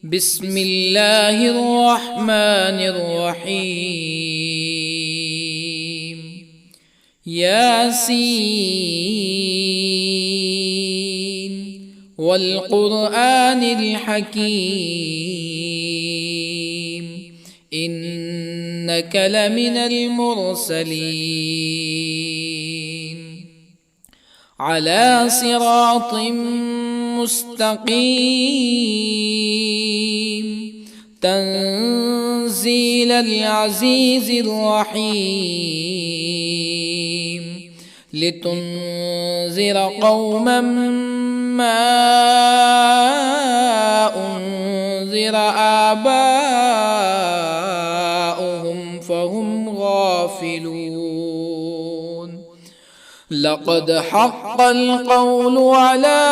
بسم الله الرحمن الرحيم. ياسين والقرآن الحكيم إنك لمن المرسلين على صراط مستقيم تنزيل العزيز الرحيم لتنذر قوما ما أنذر آباؤهم فهم غافلون. لقد حق القول على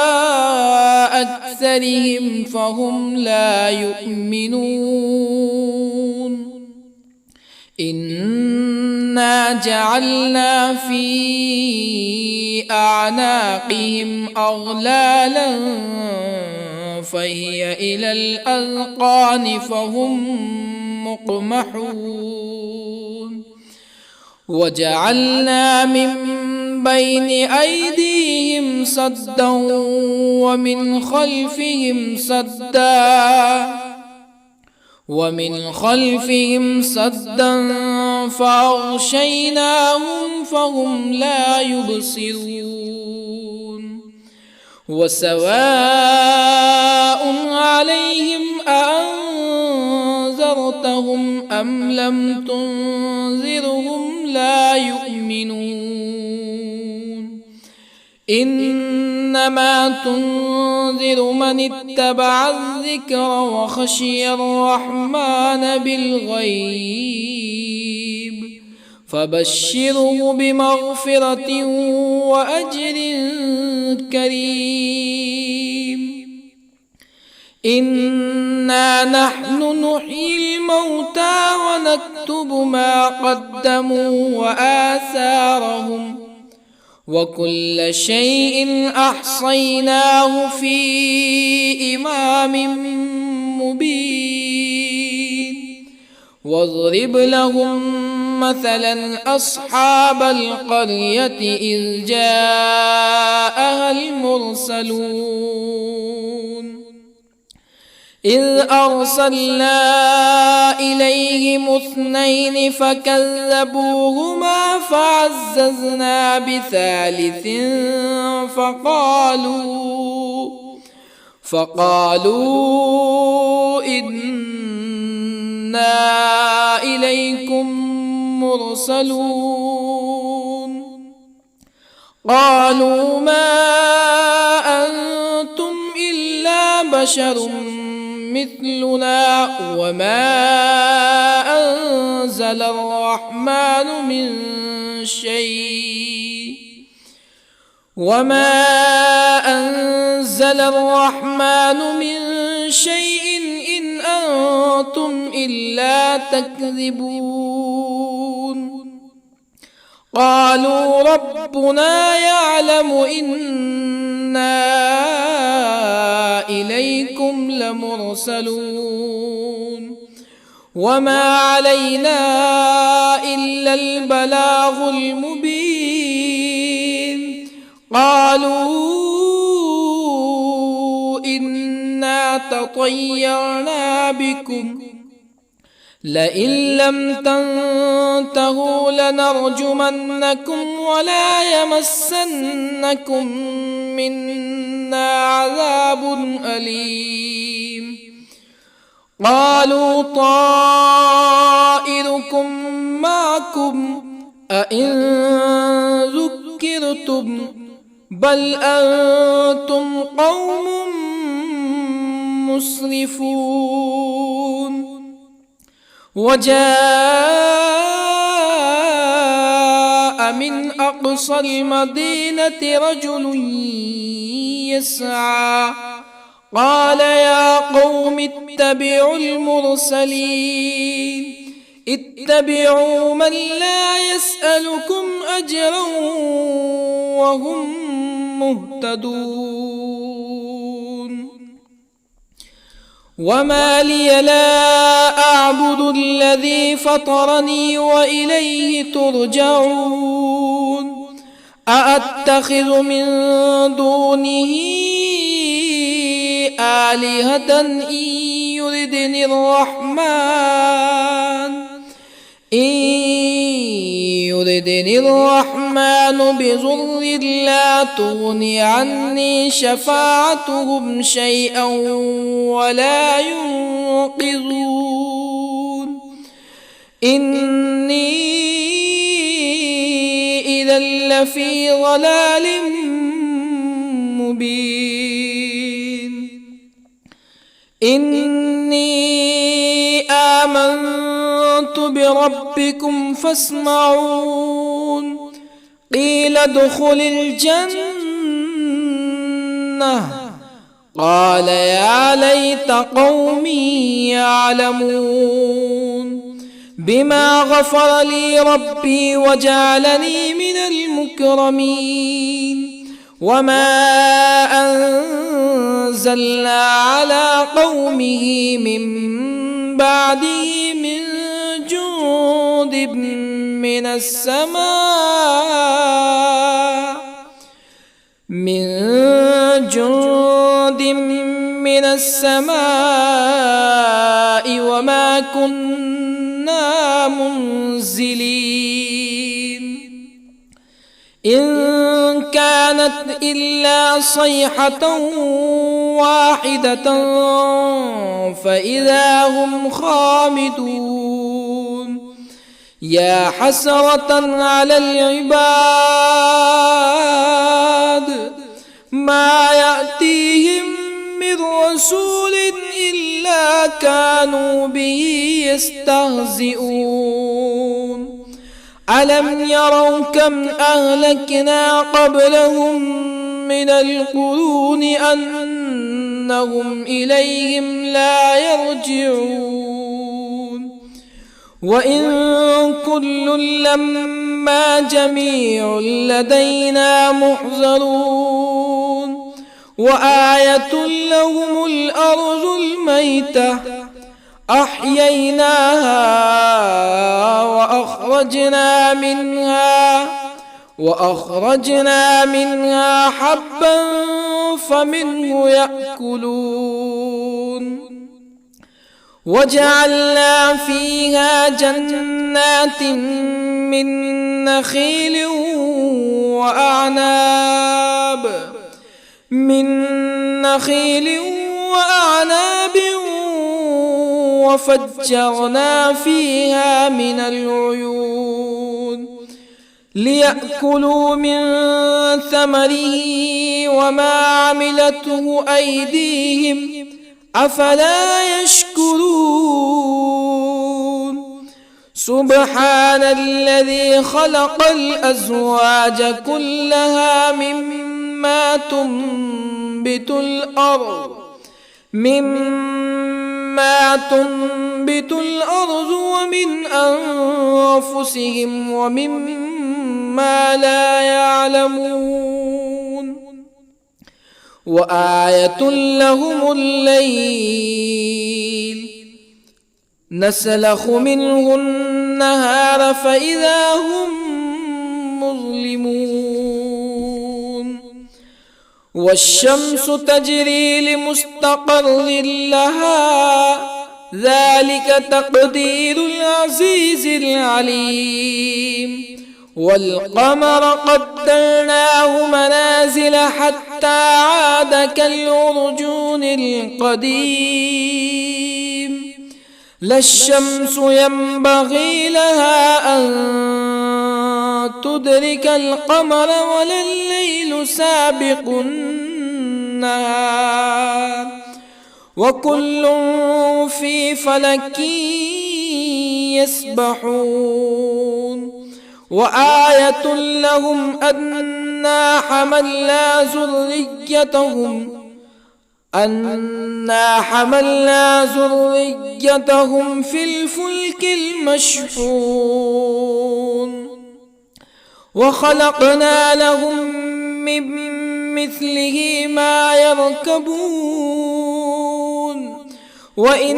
أكثرهم فهم لا يؤمنون. إنا جعلنا في أعناقهم أغلالا فهي إلى الأذقان فهم مقمحون. وجعلنا من بين أيديهم سدا ومن خلفهم سدا فأغشيناهم فهم لا يبصرون. وسواء عليهم أأنذرتهم أم لم تنذرهم لا يؤمنون. إنما تنذر من اتبع الذكر وخشي الرحمن بالغيب فبشره بمغفرة وأجر كريم. إنا نحن نحيي الموتى ونكتب ما قدموا وآثارهم وكل شيء أحصيناه في إمام مبين. واضرب لهم مثلا أصحاب القرية إذ جاءها المرسلون إذ أرسلنا إليهم اثنين فكذبوهما فعززنا بثالث فقالوا إنا إليكم مرسلون. قالوا ما أنتم إلا بشر مثلنا وما أنزل الرحمن من شيء إن أنتم إلا تكذبون. قالوا ربنا يعلم إنا إليكم لمرسلون وما علينا إلا البلاغ المبين. قالوا إنا تطيرنا بكم لئن لم تنتهوا لنرجمنكم ولا يمسنكم منا عذاب أليم. قالوا طائركم معكم أئن ذكرتم بل أنتم قوم مسرفون. وجاء من أقصى المدينة رجل يسعى قال يا قوم اتبعوا المرسلين اتبعوا من لا يسألكم أجرا وهم مهتدون. وما لي لا أعبد الذي فطرني وإليه ترجعون أأتخذ من دونه آلهة يردني الرحمن بضر لا تغن عني شفاعتهم شيئا ولا ينقذون إني إذا لفي ضلال مبين إني آمنت بربكم فاسمعون قيل ادخل الجنة قال يا ليت قومي يعلمون بما غفر لي ربي وجعلني من المكرمين وما أنزلنا على قومه من بعده من جند من السماء وما كنا منزلين إن كانت إلا صيحة واحدة فإذا هم خامدون يا حسرة على العباد ما يأتيهم من رسول إلا كانوا به يستهزئون ألم يروا كم أهلكنا قبلهم من القرون أنهم إليهم لا يرجعون وإن كل لما جميع لدينا محضرون وآية لهم الأرض الميتة أحييناها وأخرجنا منها حبا فمنه يأكلون وجعلنا فيها جنات من نخيل وأعناب وفجرنا فيها من العيون ليأكلوا من ثمره وما عملته أيديهم أفلا يشكرون سبحان الذي خلق الأزواج كلها مما تنبت الأرض ومن أنفسهم ومما لا يعلمون وآية لهم الليل نسلخ منه النهار فإذا هم مظلمون والشمس تجري لمستقر لها ذلك تقدير العزيز العليم والقمر قدرناه منازل حتى عاد كالعرجون القديم لا الشمس ينبغي لها أن تدرك القمر ولا الليل سابق النهار وكل في فلك يسبحون وآية لهم أنا حملنا ذريتهم في الفلك المشحون وخلقنا لهم من مثله ما يركبون وإن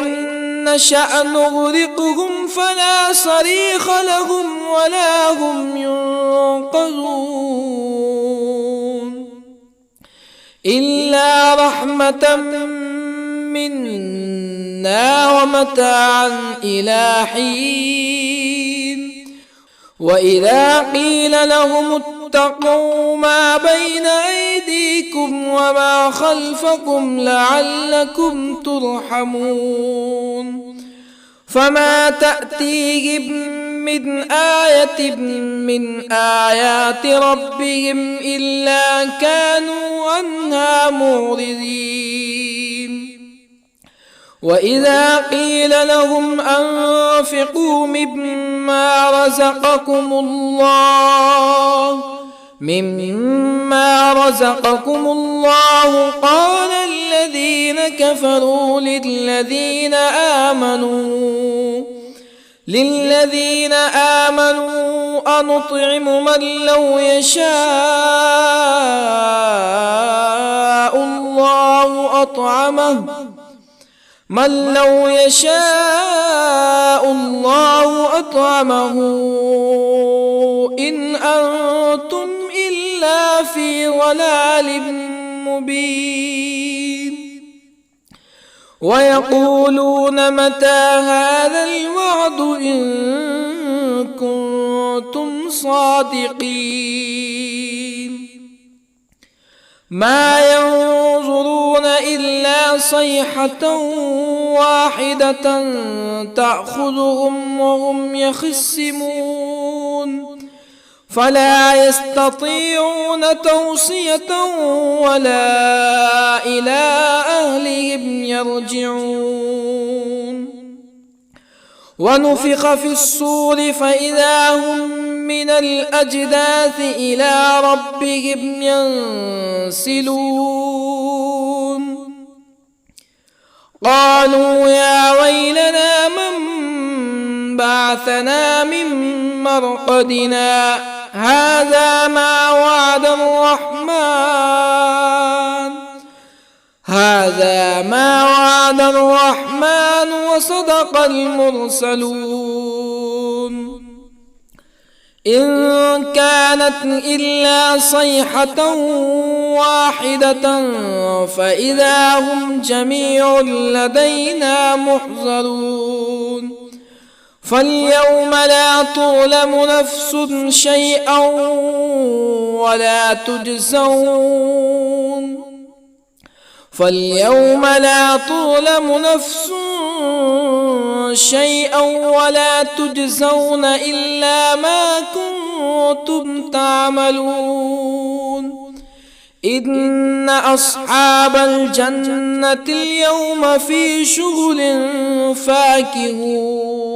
نشأ نغرقهم فلا صريخ لهم ولا هم ينقذون إلا رحمة منا ومتاعا إلى حين وإذا قيل لهم اتقوا ما بين أيديكم وما خلفكم لعلكم ترحمون فما تأتيهم من آية من آيات ربهم إلا كانوا عنها معرضين وإذا قيل لهم أنفقوا مما رزقكم الله قال الذين كفروا للذين آمنوا أنطعم من لو يشاء الله أطعمه إن أنتم إلا في ضلال مبين ويقولون متى هذا الوعد إن كنتم صادقين ما ينظرون إلا صيحة واحدة تأخذهم وهم يخصمون فلا يستطيعون توصية ولا إلى أهلهم يرجعون ونفخ في الصور فإذا هم من الأجداث إلى ربهم ينسلون قالوا يا ويلنا من بعثنا من مرقدنا هذا ما وعد الرحمن وصدق المرسلون إن كانت إلا صيحة واحدة فإذا هم جميع لدينا محضرون فاليوم لا تظلم نفس شيئا ولا تجزون إلا ما كنتم تعملون إن أصحاب الجنة اليوم في شغل فاكهون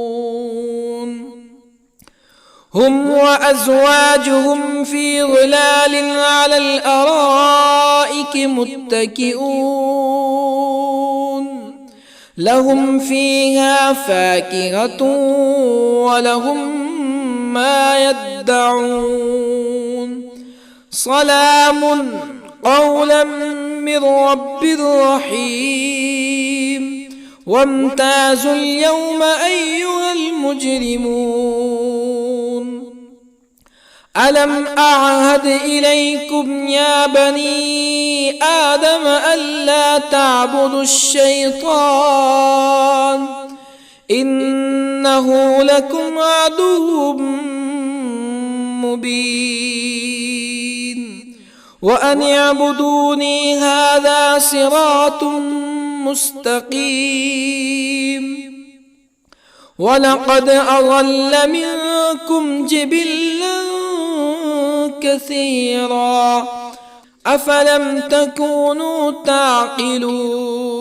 هم وأزواجهم في ظلال على الأرائك متكئون لهم فيها فاكهة ولهم ما يدعون سلام قولا من رب رحيم وامتازوا اليوم أيها المجرمون ألم أعهد إليكم يا بني آدم ألا تعبدوا الشيطان إنه لكم عدو مبين وأن اعبدوني هذا صراط مستقيم ولقد أضل منكم جبلا كثيرا أفلم تكونوا تعقلون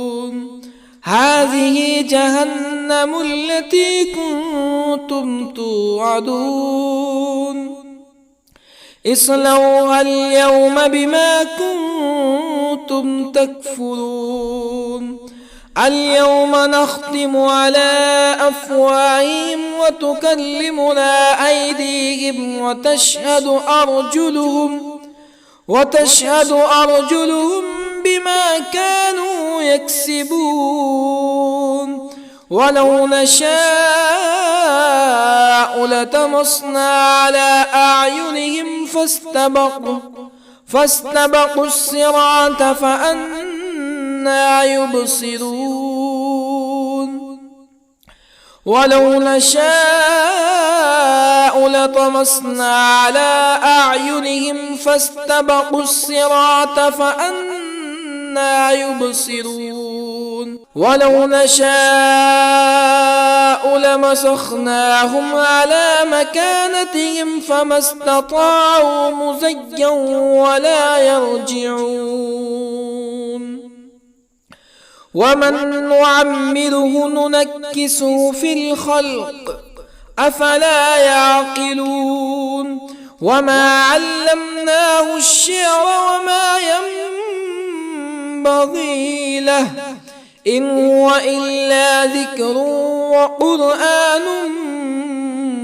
هذه جهنم التي كنتم توعدون اصلوها اليوم بما كنتم تكفرون اليوم نختم على أفواههم وتكلمنا أيديهم وتشهد أرجلهم بما كانوا يكسبون ولو نشاء لطمسنا على أعينهم فاستبقوا الصراط فأنى يبصرون ولو نشاء لطمسنا على أعينهم فاستبقوا الصراط فأنى يبصرون ولو نشاء لمسخناهم على مكانتهم فما استطاعوا مزيا ولا يرجعون ومن نعمره ننكسه في الخلق أفلا يعقلون وما علمناه الشعر وما ينبغي له إن هو إلا ذكر وقرآن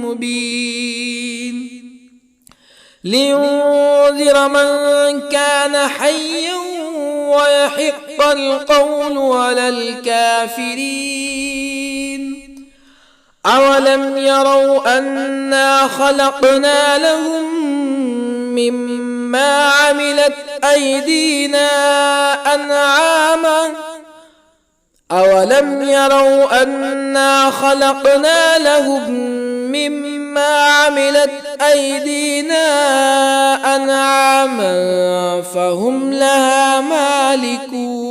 مبين لينذر من كان حيا ويحق القول على الكافرين أولم يروا أنا خلقنا لهم مما عملت أيدينا أنعاما أولم يروا أنا خلقنا لهم مما عملت أيدينا أنعاما فهم لها مالكون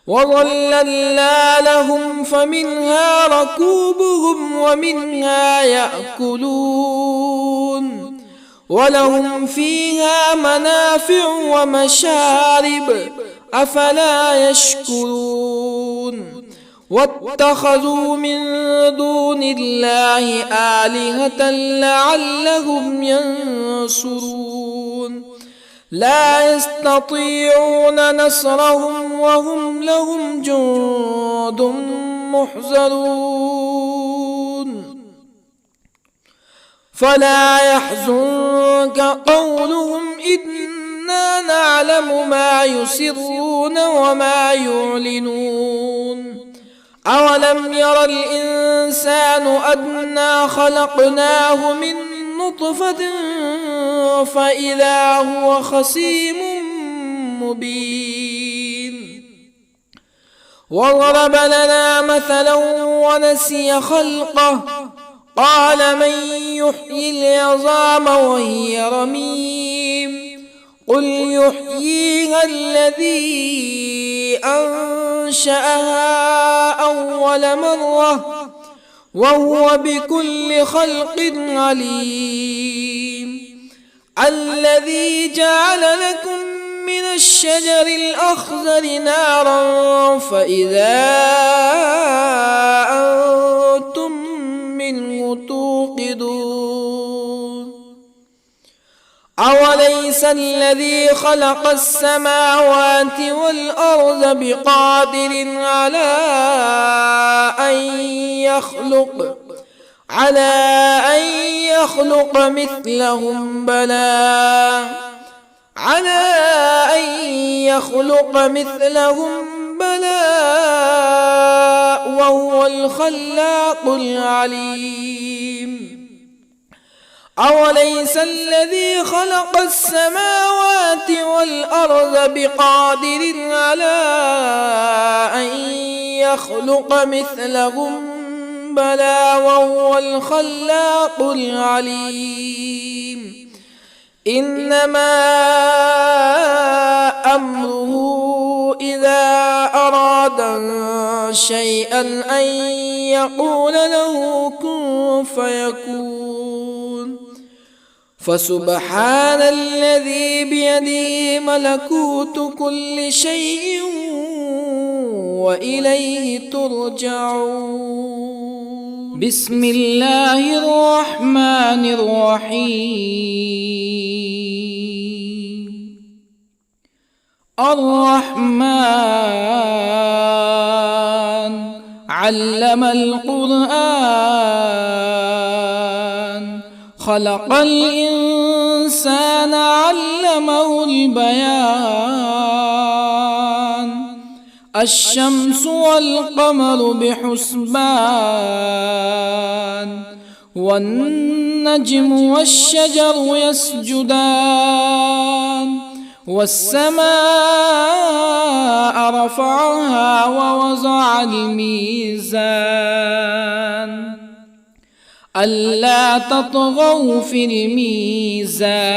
وظللنا لهم فمنها ركوبهم ومنها يأكلون ولهم فيها منافع ومشارب أفلا يشكرون واتخذوا من دون الله آلهة لعلهم ينصرون لا يستطيعون نصرهم وهم لهم جند محضرون فلا يحزنك قولهم إنا نعلم ما يسرون وما يعلنون أولم ير الإنسان أنا خلقناه من نطفة فإذا هو خصيم مبين وضرب لنا مثلا ونسي خلقه قال من يحيي العظام وهي رميم قل يحييها الذي أنشأها أول مرة وهو بكل خلق عليم الذي جعل لكم من الشجر الأخضر نارا فإذا أنتم منه توقدون أوليس الذي خلق السماوات والأرض بقادر على أن يخلق مثلهم بلى وهو الخلاق العليم أوليس الذي خلق السماوات والأرض بقادر على أن يخلق مثلهم بلى وهو الخلاق العليم إنما أمره إذا أراد شيئا أن يقول له كن فيكون فسبحان الذي بيده ملكوت كل شيء وإليه ترجعون بسم الله الرحمن الرحيم الرحمن علم القرآن خلق الإنسان علمه والقمر البيان الشمس والقمر بحسبان والنجم والشجر يسجدان والسماء رفعها ووضع الميزان ألا تطغوا في الميزان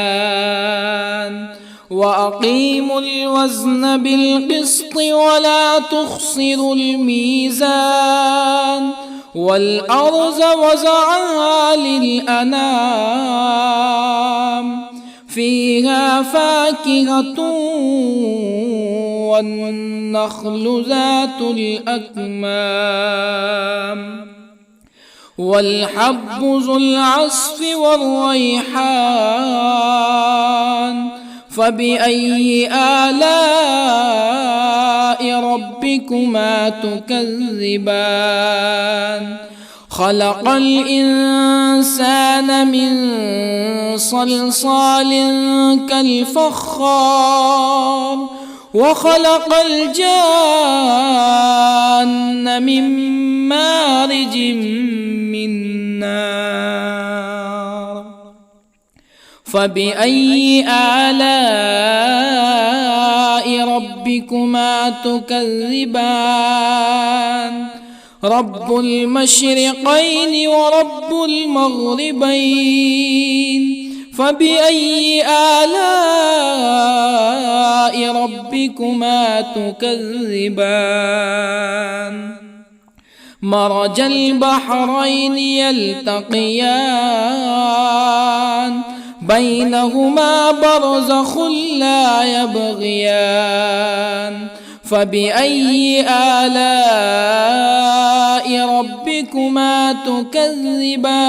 وأقيموا الوزن بالقسط ولا تخسروا الميزان والأرض وضعها للأنام فيها فاكهة والنخل ذات الأكمام والحب ذو العصف والريحان فبأي آلاء ربكما تكذبان خلق الإنسان من صلصال كالفخار وخلق الجان من مارج من نار فبأي آلاء ربكما تكذبان رب المشرقين ورب المغربين فبأي آلاء ربكما تكذبان مرج البحرين يلتقيان بينهما برزخ لا يبغيان فبأي آلاء ربكما تكذبان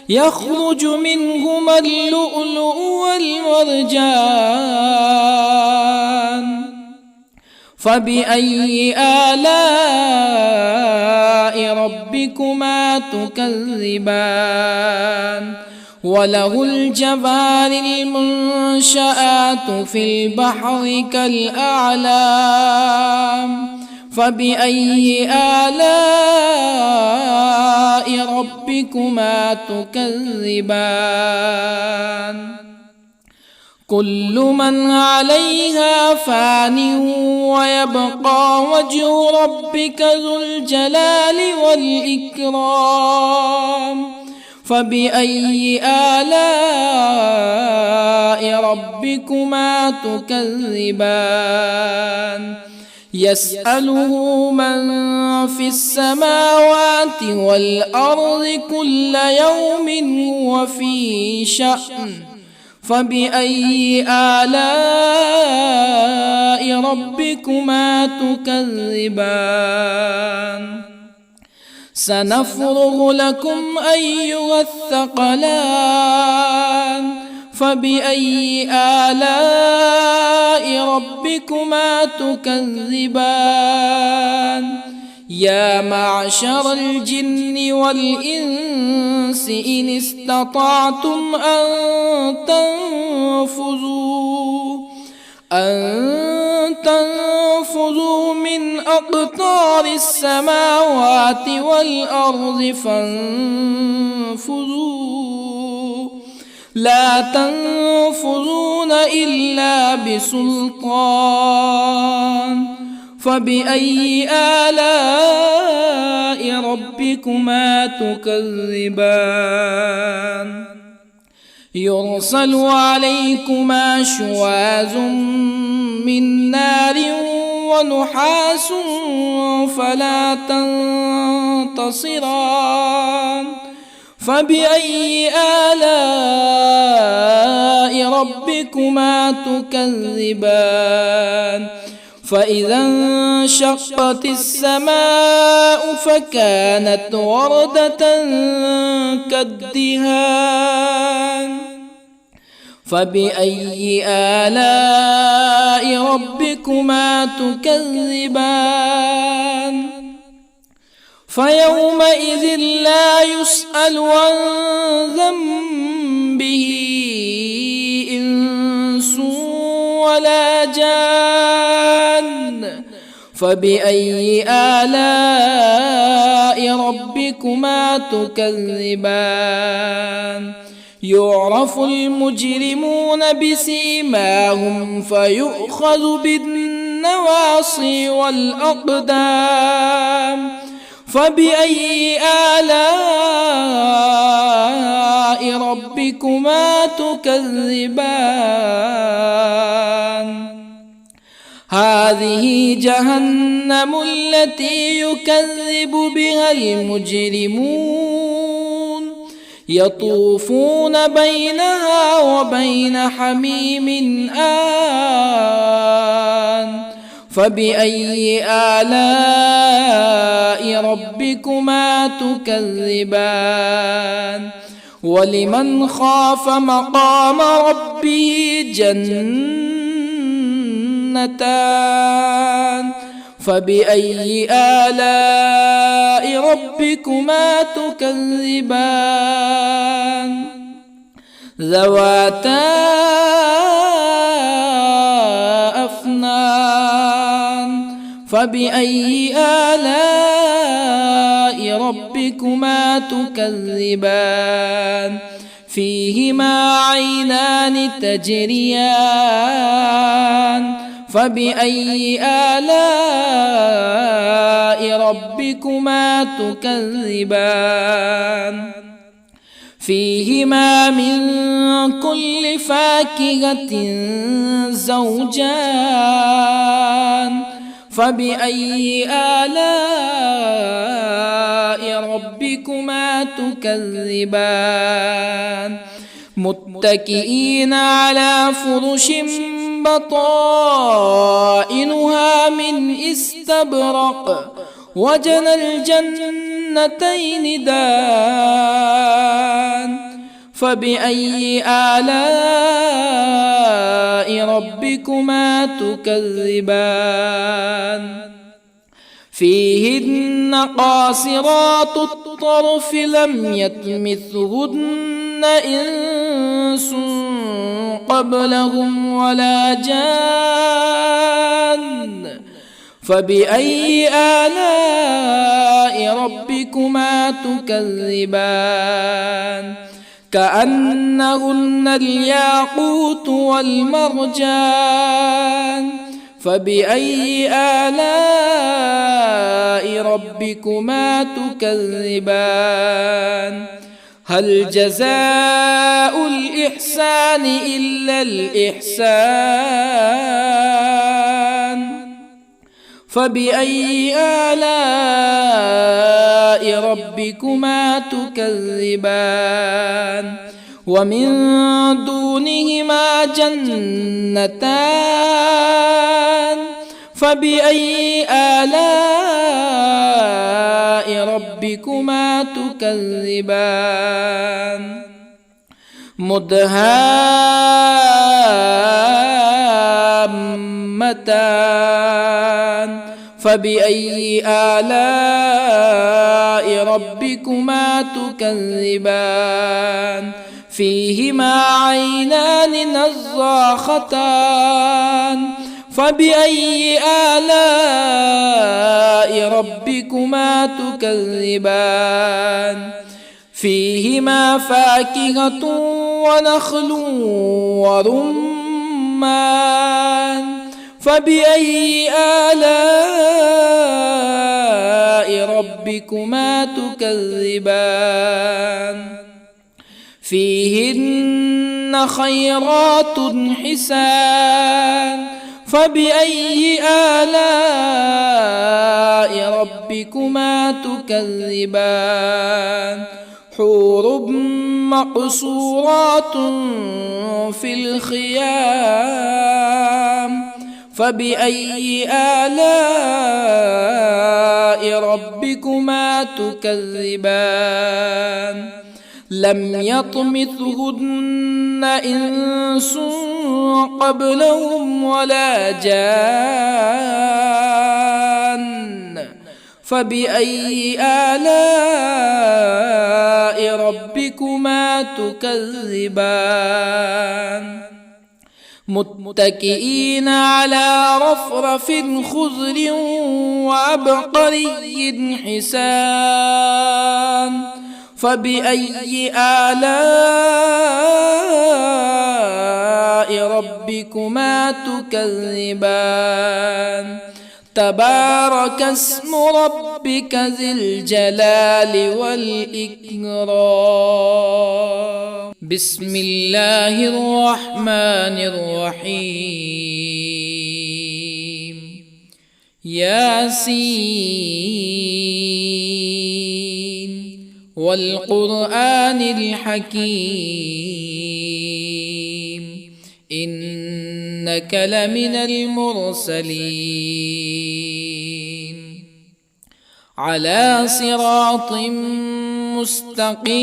يخرج منهما اللؤلؤ والمرجان فبأي آلاء ربكما تكذبان وله الجوار المنشآت في البحر كالأعلام فبأي آلاء ربكما تكذبان كل من عليها فان ويبقى وجه ربك ذو الجلال والإكرام فبأي آلاء ربكما تكذبان يسأله من في السماوات والأرض كل يوم هو في شأن فبأي آلاء ربكما تكذبان سنفرغ لكم أيها الثقلان فبأي آلاء ربكما تكذبان يا معشر الجن والإنس إن استطعتم أن تنفذوا من أقطار السماوات والأرض فانفذوا لا تنفذون إلا بسلطان فبأي آلاء ربكما تكذبان يرسل عليكما شواظ من نار ونحاس فلا تنتصران فبأي آلاء ربكما تكذبان فإذا انشقت السماء فكانت وردة كالدهان فبأي آلاء ربكما تكذبان فيومئذ لا يسأل عن ذنبه إنس ولا جان فبأي آلاء ربكما تكذبان يعرف المجرمون بسيماهم فيؤخذ بالنواصي والأقدام فبأي آلاء ربكما تكذبان هذه جهنم التي يكذب بها المجرمون يطوفون بينها وبين حميم آن فبأي آلاء ربكما تكذبان ولمن خاف مقام ربه جنتان فبأي آلاء ربكما تكذبان ذواتا أفنان فبأي آلاء ربكما تكذبان فيهما عينان تجريان فبأي آلاء ربكما تكذبان فيهما من كل فاكهة زوجان فبأي آلاء ربكما تكذبان متكئين على فرش بطائنها من استبرق وجنى الجنتين دان فبأي آلاء ربكما تكذبان فيهن قاصرات الطرف لم يطمثهن إنس قبلهم ولا جان فبأي آلاء ربكما تكذبان كأنهن الياقوت والمرجان فبأي آلاء ربكما تكذبان هل جزاء الإحسان إلا الإحسان فبأي آلاء ربكما تكذبان ومن دونهما جنتان فبأي آلاء ربكما تكذبان مدهامتان فبأي آلاء ربكما تكذبان فيهما عينان نضاختان فبأي آلاء ربكما تكذبان فيهما فاكهة ونخل ورمان فبأي آلاء ربكما تكذبان فيهن خيرات حسان فبأي آلاء ربكما تكذبان حور مقصورات في الخيام فبأي آلاء ربكما تكذبان لم يطمثهن إنس قبلهم ولا جان فبأي آلاء ربكما تكذبان متكئين على رفرف خضر وعبقري حسان فبأي آلاء ربكما تكذبان تبارك اسم ربك ذي الجلال والإكرام. بسم الله الرحمن الرحيم. ياسين والقرآن الحكيم إنك لمن المرسلين على صراط مستقيم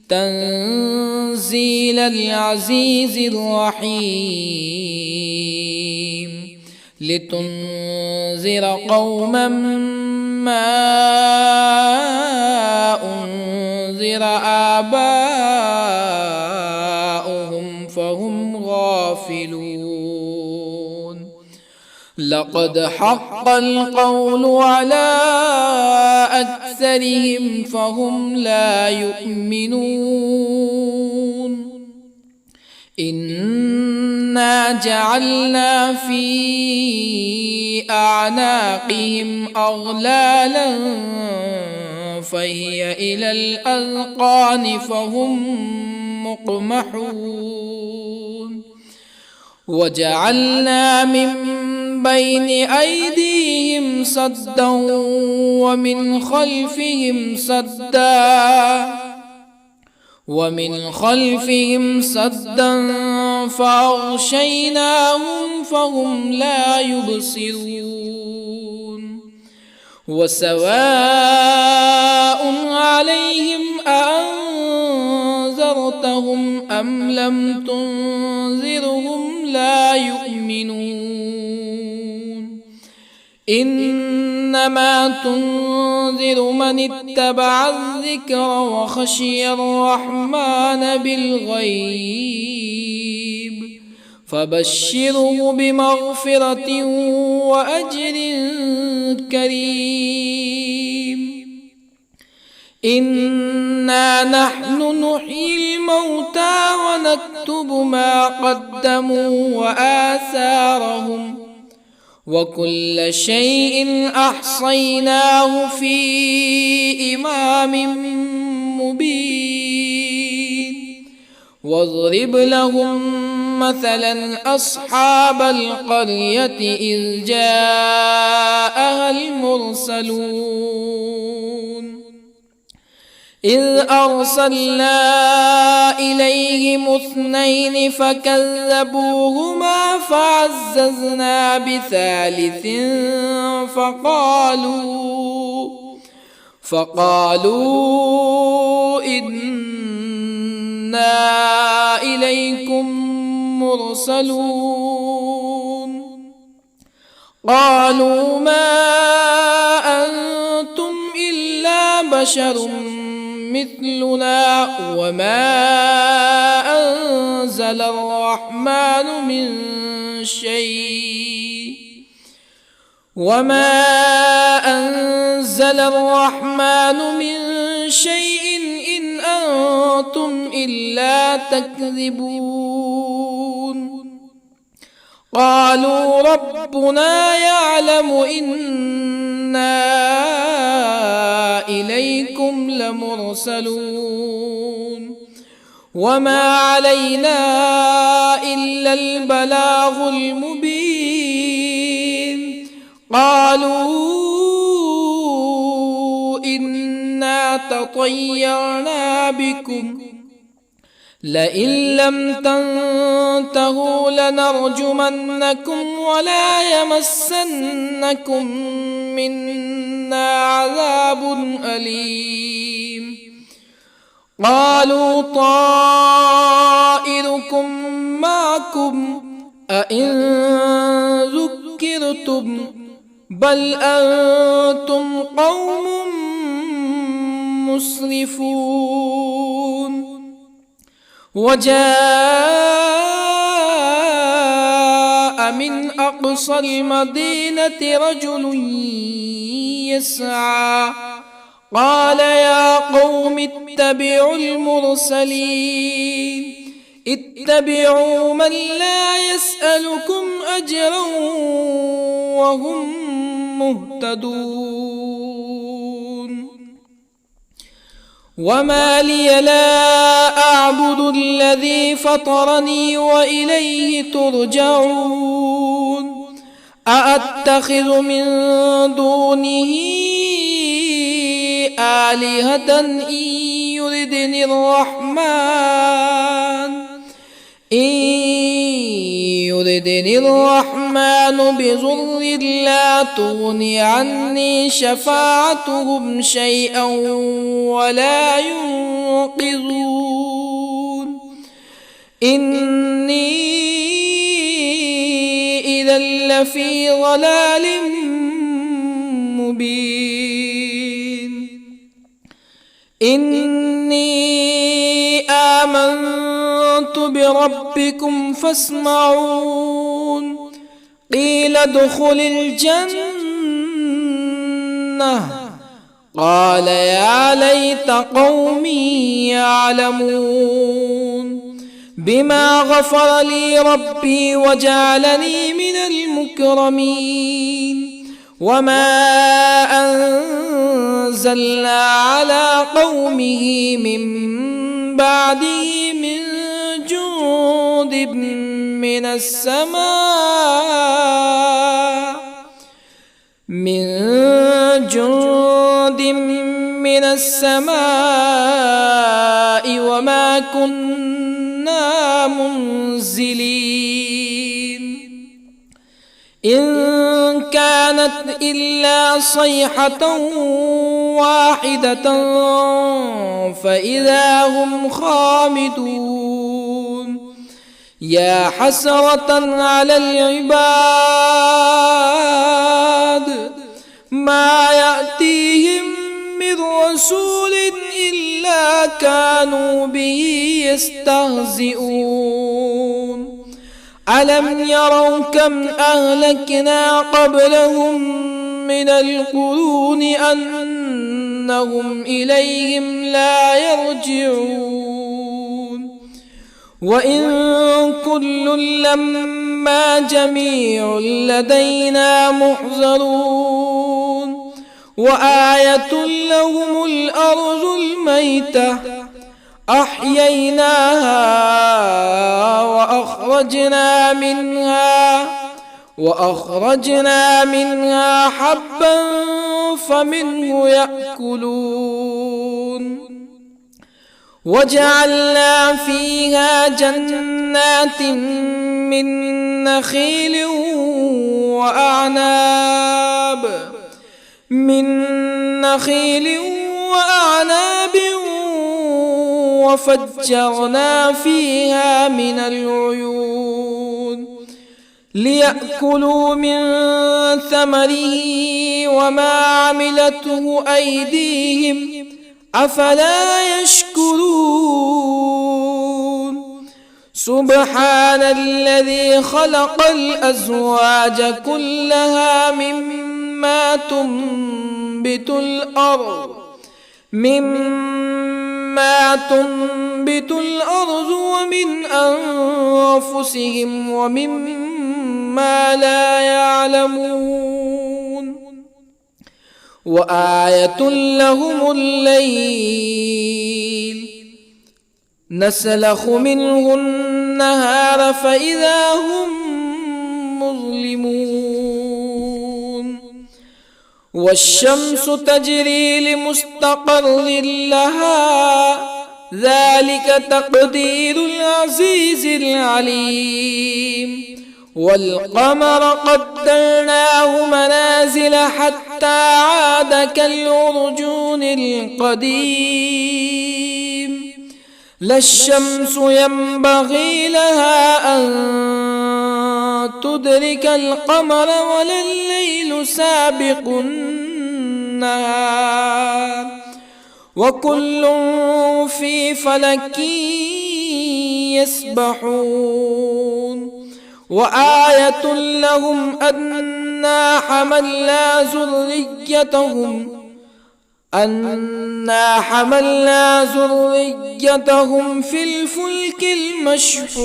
تنزيل العزيز الرحيم لتنذر قوما ما أنذر آباؤهم فهم غافلون. لقد حق القول على أكثرهم فهم لا يؤمنون. إنا جعلنا في أعناقهم أغلالا فهي إلى الأذقان فهم مقمحون. وجعلنا من بين أيديهم سدا ومن خلفهم سدا فأغشيناهم فهم لا يبصرون. وسواء عليهم أأنذرتهم أم لم تنذرهم لا يؤمنون. إنما تنذر من اتبع الذكر وخشي الرحمن بالغيب فبشره بمغفرة وأجر كريم. إنا نحن نحيي الموتى ونكتب ما قدموا وآثارهم وكل شيء أحصيناه في إمام مبين. واضرب لهم مثلا أصحاب القرية إذ جاءها المرسلون إذ أرسلنا إليهم 2 فكذبوهما فعززنا بثالث فقالوا إنا إليكم مرسلون. قالوا ما أنتم إلا بشر مثلنا وما أنزل الرحمن من شيء إن أنتم إلا تكذبون. قالوا ربنا يعلم إنا إليكم لمرسلون وما علينا إلا البلاغ المبين. قالوا إنا تطيرنا بكم لئن لم تنتهوا لنرجمنكم ولا يمسنكم منا عذاب أليم. قالوا طائركم معكم أئن ذكرتم بل أنتم قوم مسرفون. وجاء من أقصى المدينة رجل يسعى قال يا قوم اتبعوا المرسلين اتبعوا من لا يسألكم أجرا وهم مهتدون وما لي لا أعبد الذي فطرني وإليه ترجعون أأتخذ من دونه آلهة يردني الرحمن بضر لا تغني عني شفاعتهم شيئا ولا ينقذون إني إذا لفي ضلال مبين إني آمنت بربكم فاسمعون قيل ادخل الجنة قال يا ليت قومي يعلمون بما غفر لي ربي وجعلني من المكرمين وما أنزلنا على قومه من بعده من جند من السماء وما كنا منزلين إن كانت إلا صيحة واحدة فإذا هم خامدون يا حسرة على العباد ما يأتيهم من رسول إلا كانوا به يستهزئون ألم يروا كم أهلكنا قبلهم من القرون أنهم إليهم لا يرجعون وإن كل لما جميع لدينا محضرون وآية لهم الأرض الميتة أحييناها وأخرجنا منها حبا فمنه يأكلون وجعلنا فيها جنات من نخيل وأعناب وفجرنا فيها من العيون ليأكلوا من ثمره وما عملته أيديهم أفلا يشكرون سبحان الذي خلق الأزواج كلها مما تنبت الأرض ومن أنفسهم ومما لا يعلمون وآية لهم الليل نسلخ منه النهار فإذا هم مظلمون والشمس تجري لمستقر لها ذلك تقدير العزيز العليم والقمر قدرناه منازل حتى عاد كالعرجون القديم لا الشمس ينبغي لها أن تدرك القمر ولا الليل سابق النهار وكل في فلك يسبحون وآية لهم أنا حملنا ذريتهم في الفلك المشحون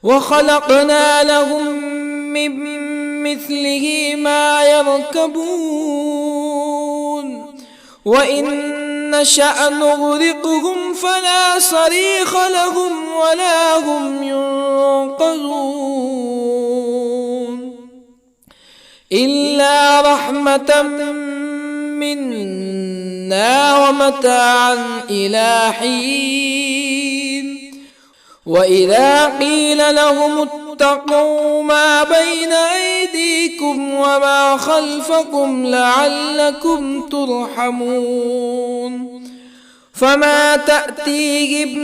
وخلقنا لهم من مثله ما يركبون وإن نشأ نغرقهم فلا صريخ لهم ولا هم ينقذون إلا رحمة منا ومتاعا إلى حين وإذا قيل لهم اتقوا ما بين أيديكم وما خلفكم لعلكم ترحمون فما تأتيهم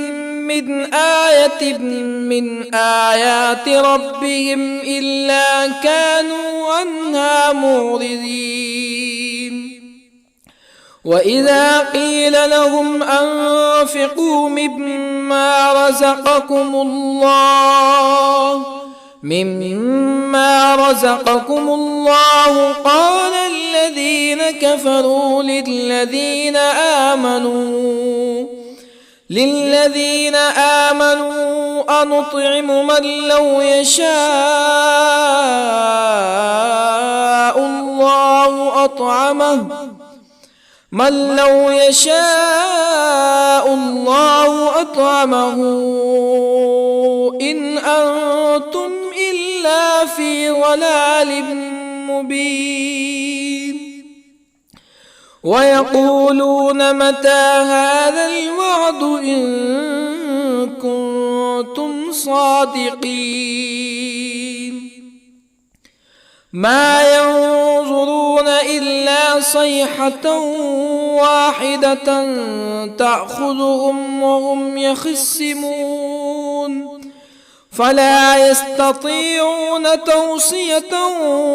من آية من آيات ربهم إلا كانوا عنها معرضين وإذا قيل لهم أنفقوا مما رزقكم الله قال الذين كفروا للذين آمنوا أنطعم من لو يشاء الله أطعمه إن أنتم إلا في ضلال مبين ويقولون متى هذا الوعد إن كنتم صادقين ما ينظرون إلا صيحة واحدة تأخذهم وهم يخصمون فلا يستطيعون توصية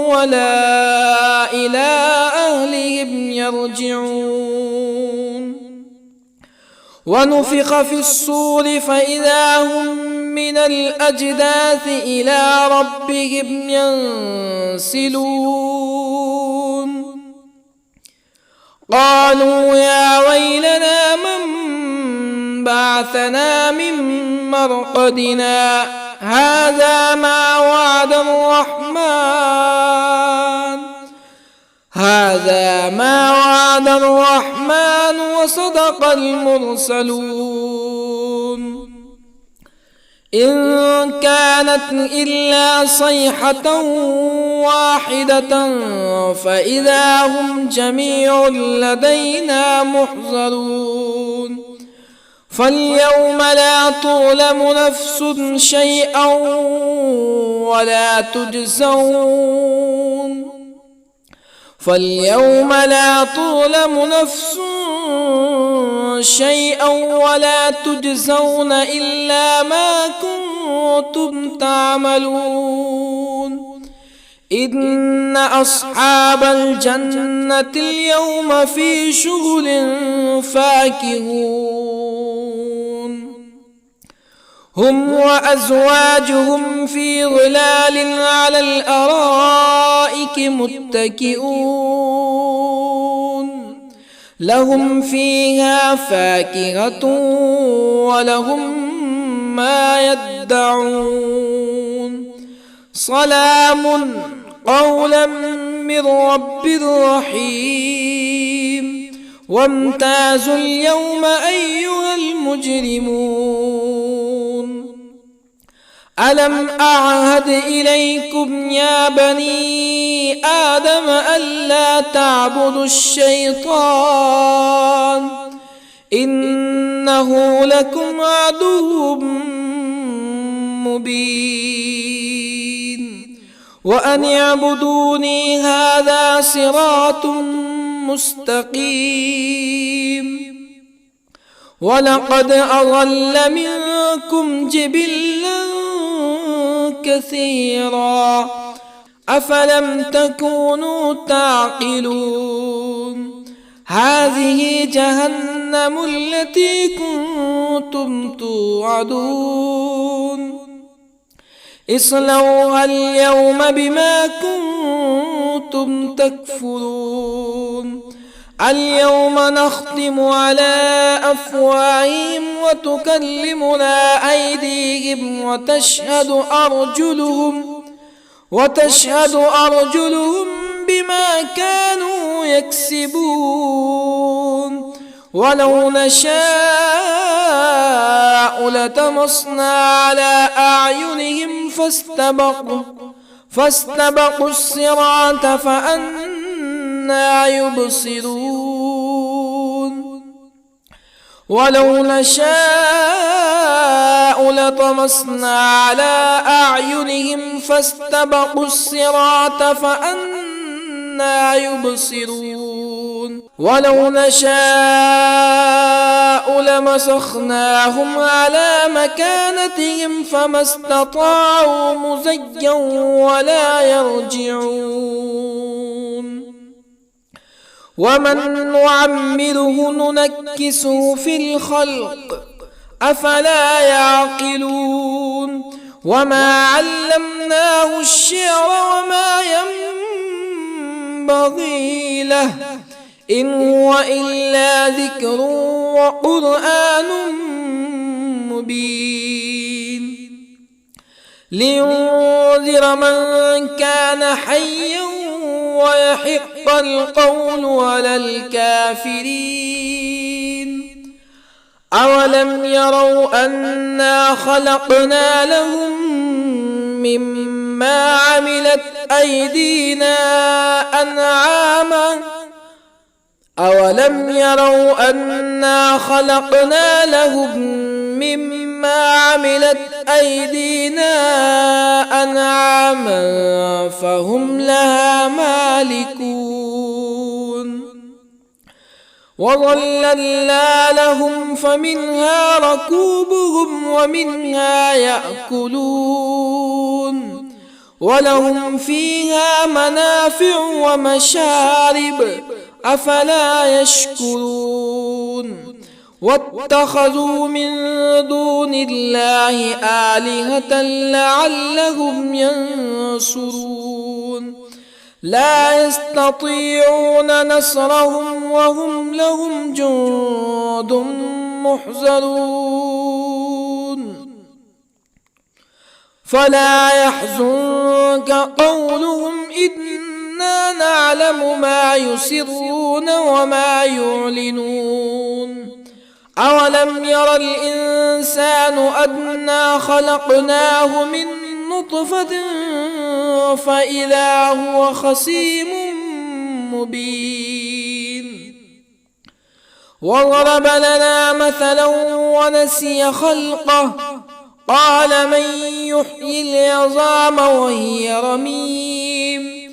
ولا إلى أهلهم يرجعون ونفخ في الصور فإذا هم من الأجداث إلى ربهم ينسلون قالوا يا ويلنا من بعثنا من مرقدنا هذا ما وعد الرحمن وصدق المرسلون إن كانت إلا صيحة واحدة فإذا هم جميع لدينا محضرون فاليوم لا تظلم نفس شيئا ولا تجزون إلا ما كنتم تعملون إن أصحاب الجنة اليوم في شغل فاكهون هم وأزواجهم في ظلال على الأرائك متكئون لهم فيها فاكهة ولهم ما يدعون سلام قولا من رب رحيم وامتازوا اليوم أيها المجرمون ألم أعهد إليكم يا بني آدم ألا تعبدوا الشيطان إنه لكم عدو مبين وأن اعبدوني هذا صراط مستقيم ولقد أضل منكم جبلا كثيرا أفلم تكونوا تعقلون هذه جهنم التي كنتم توعدون اصلوها اليوم بما كنتم تكفرون اليوم نختم على أفواههم وتكلمنا أيديهم وتشهد أرجلهم بما كانوا يكسبون ولو نشاء لطمسنا على أعينهم فاستبقوا الصراط فأنى يبصرون ولو نشاء لطمسنا على أعينهم فاستبقوا الصراط فأنى يبصرون ولو نشاء لمسخناهم على مكانتهم فما استطاعوا مزيا ولا يرجعون ومن نعمره ننكسه في الخلق أفلا يعقلون وما علمناه الشعر وما ينبغي له إن هو إلا ذكر وقرآن مبين لينذر من كان حيا ويحق القول على الكافرين أولم يروا أنا خلقنا لهم مما عملت أيدينا أنعاما أولم يروا أنا خلقنا لهم مما عملت أيدينا أنعاما فهم لها مالكون وظللنا لهم فمنها ركوبهم ومنها يأكلون ولهم فيها منافع ومشارب أفلا يشكرون واتخذوا من دون الله آلهة لعلهم ينصرون لا يستطيعون نصرهم وهم لهم جند محضرون فلا يحزنك قولهم إنا نعلم ما يسرون وما يعلنون أولم ير الإنسان أنا خلقناه من نطفة فإذا هو خصيم مبين وضرب لنا مثلا ونسي خلقه قال من يحيي العظام وهي رميم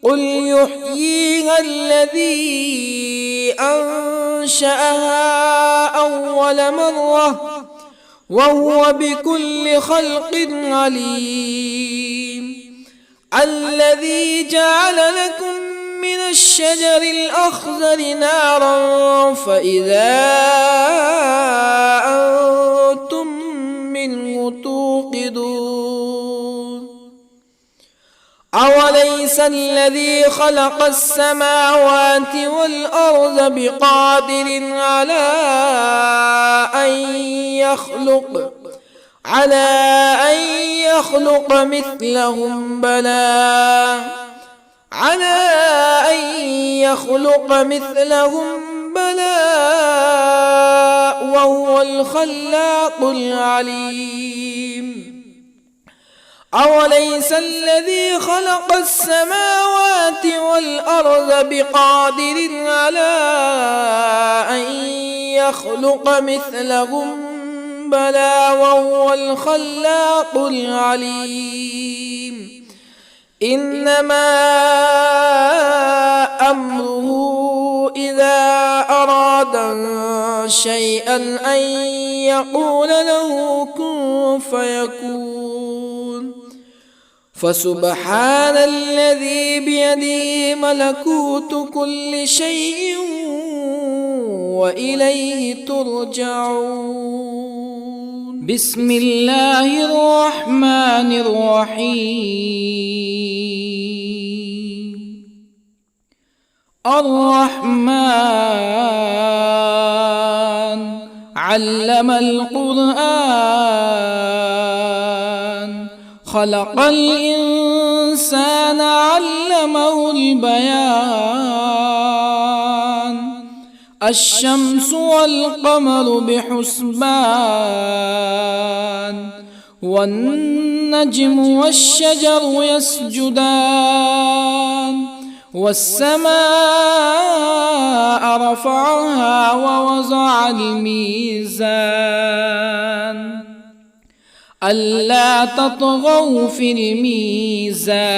قل يحييها الذي أنشأها أول مرة وهو بكل خلق عليم الذي جعل لكم من الشجر الأخضر نارا فإذا أنتم منه توقدون أوليس الذي خلق السماوات والأرض بقادر على أن يخلق مثلهم بلى وهو الخلاق العليم أوليس الذي خلق السماوات والأرض بقادر على أن يخلق مثلهم بلى وهو الخلاق العليم إنما أمره إذا أراد شيئا أن يقول له كن فيكون فسبحان الذي بيده ملكوت كل شيء وإليه ترجعون. بسم الله الرحمن الرحيم. الرحمن علم القرآن، خلق الإنسان علمه البيان. الشمس والقمر بحسبان، والنجم والشجر يسجدان. والسماء رفعها ووضع الميزان، ألا تطغوا في الميزان.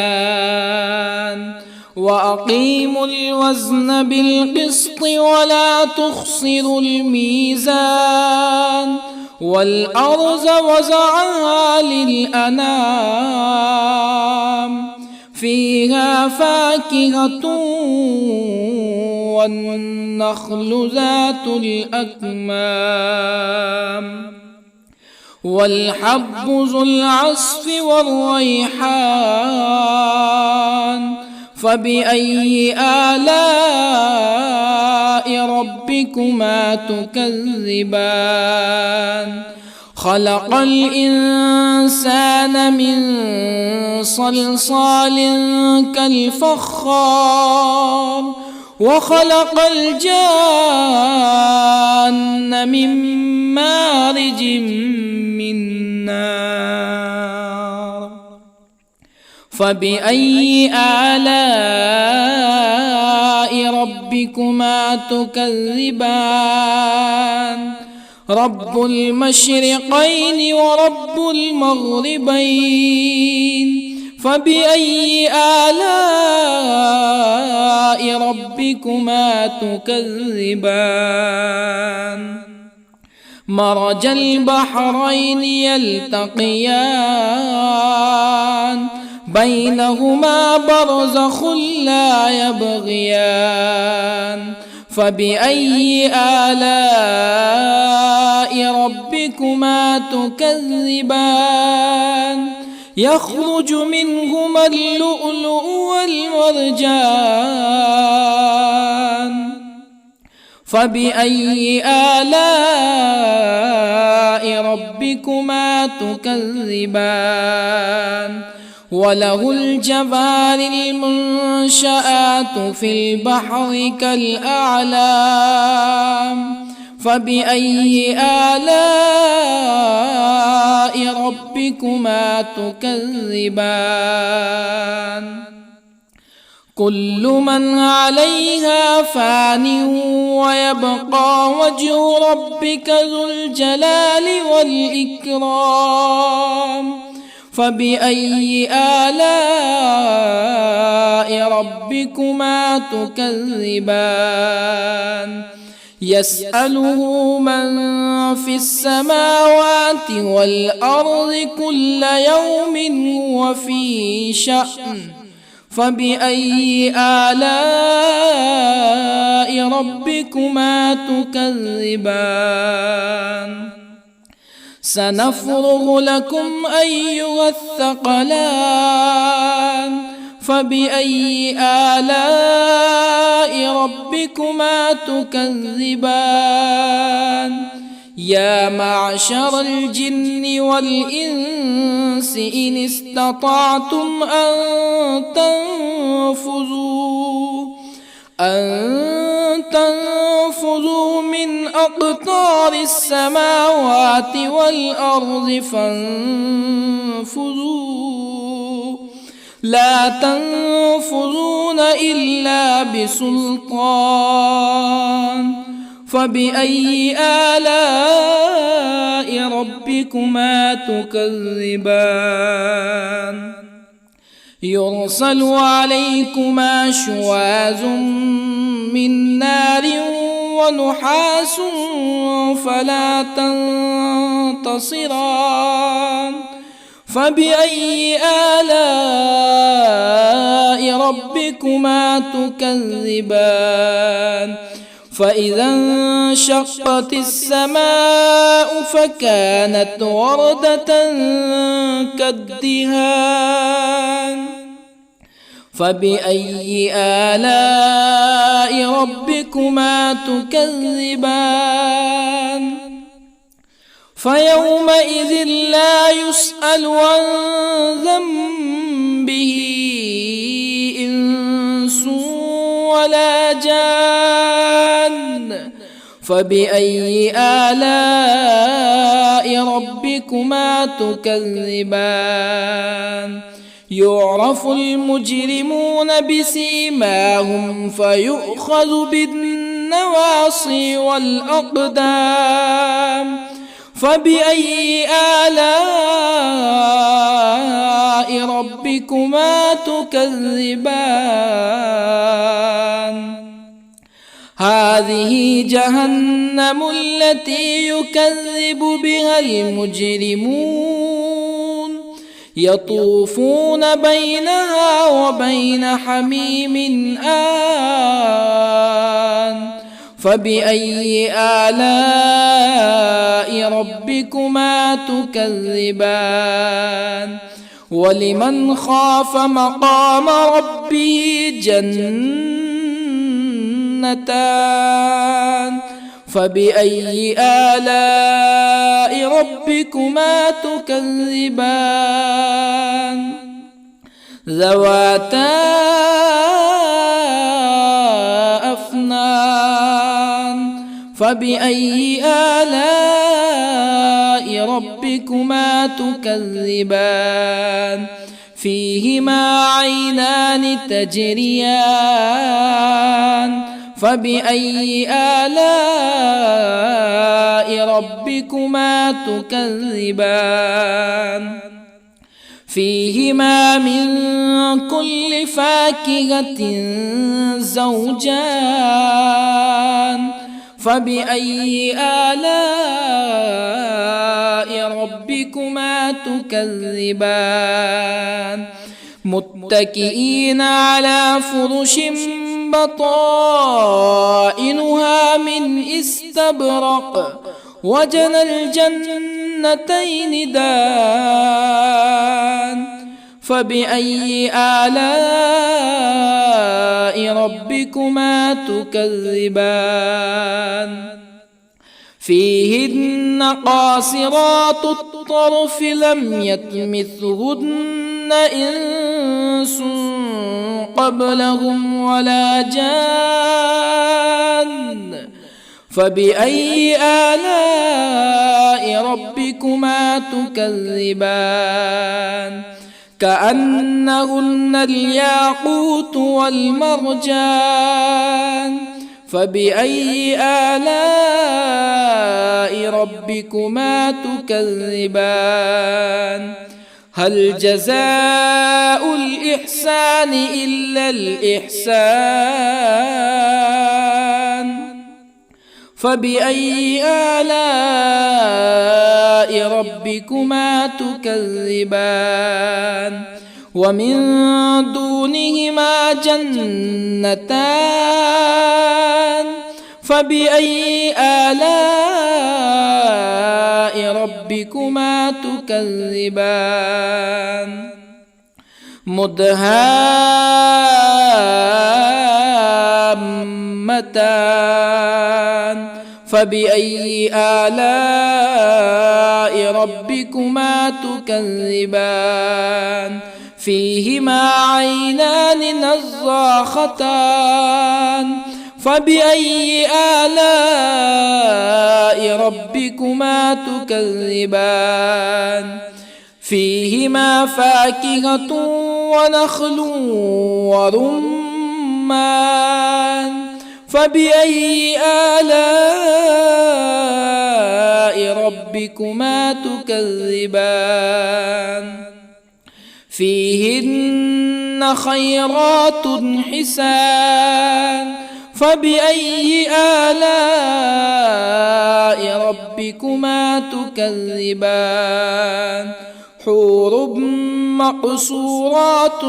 وأقيموا الوزن بالقسط ولا تخسروا الميزان. والأرض وضعها للأنام، فيها فاكهة والنخل ذات الأكمام، والحب ذو العصف والريحان. فبأي آلاء ربكما تكذبان؟ خلق الإنسان من صلصال كالفخار، وخلق الجان من مارج من نار. فبأي آلاء ربكما تكذبان؟ رب المشرقين ورب المغربين. فبأي آلاء ربكما تكذبان؟ مرج البحرين يلتقيان، بينهما برزخ لا يبغيان. فبأي آلاء ربكما تكذبان؟ يخرج منهما اللؤلؤ والمرجان. فبأي آلاء ربكما تكذبان؟ وله الجوار المنشآت في البحر كالأعلام. فبأي آلاء ربكما تكذبان؟ كل من عليها فان، ويبقى وجه ربك ذو الجلال والإكرام. فبأي آلاء ربكما تكذبان؟ يسأله من في السماوات والأرض كل يوم هو في شأن. فبأي آلاء ربكما تكذبان؟ سنفرغ لكم أيها الثقلان. فبأي آلاء ربكما تكذبان؟ يا معشر الجن والإنس إن استطعتم أن تنفذوا من أقطار السماوات والأرض فانفذوا، لا تنفذون إلا بسلطان. فبأي آلاء ربكما تكذبان؟ يرسل عليكما شواظ من نار ونحاس فلا تنتصران. فبأي آلاء ربكما تكذبان؟ فإذا انشقت السماء فكانت وردة كالدهان فبأي آلاء ربكما تكذبان فيومئذ لا يسأل عن ذنبه إنس ولا جان فبأي آلاء ربكما تكذبان يعرف المجرمون بسيماهم فيؤخذ بالنواصي والأقدام فبأي آلاء ربكما تكذبان هذه جهنم التي يكذب بها المجرمون يطوفون بينها وبين حميم آن فبأي آلاء ربكما تكذبان ولمن خاف مقام ربه جنتان فبأي آلاء ربكما تكذبان ذواتا أفنان فبأي آلاء ربكما تكذبان فيهما عينان تجريان فبأي آلاء ربكما تكذبان فيهما من كل فاكهة زوجان فبأي آلاء ربكما تكذبان متكئين على فرش بطائنها من استبرق وجنى الجنتين دان فبأي آلاء ربكما تكذبان فيهن قاصرات الطرف لم يطمثهن إنس قبلهم ولا جان فبأي آلاء ربكما تكذبان كأنهن الياقوت والمرجان فبأي آلاء ربكما تكذبان هل جزاء الإحسان إلا الإحسان فبأي آلاء ربكما تكذبان ومن دونهما جنتان فبأي آلاء ربكما تكذبان مدهامتان فبأي آلاء ربكما تكذبان فيهما عينان نضاختان فبأي آلاء ربكما تكذبان فيهما فاكهة ونخل ورمان فبأي آلاء ربكما تكذبان فيهن خيرات حسان فبأي آلاء ربكما تكذبان حور مقصورات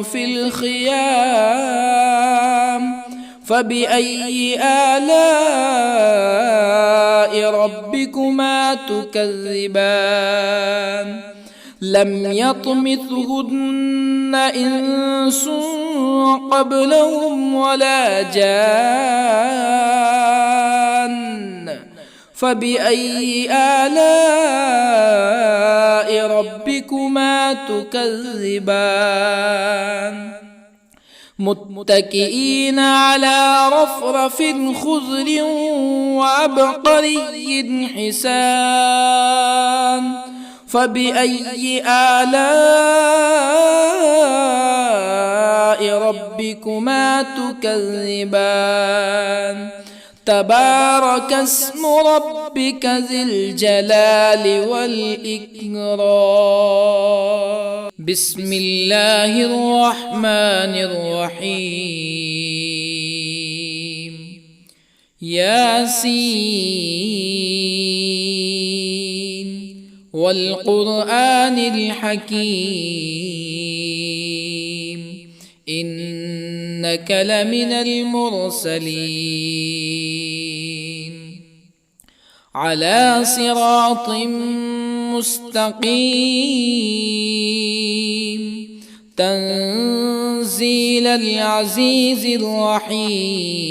في الخيام فبأي آلاء ربكما تكذبان لم يطمثهن إنس قبلهم ولا جان فبأي آلاء ربكما تكذبان متكئين على رفرف خضر وعبقري حسان فبأي آلاء ربكما تكذبان تبارك اسم ربك ذي الجلال والإكرام بسم الله الرحمن الرحيم ياسين والقرآن الحكيم إنك لمن المرسلين على صراط مستقيم تنزيل العزيز الرحيم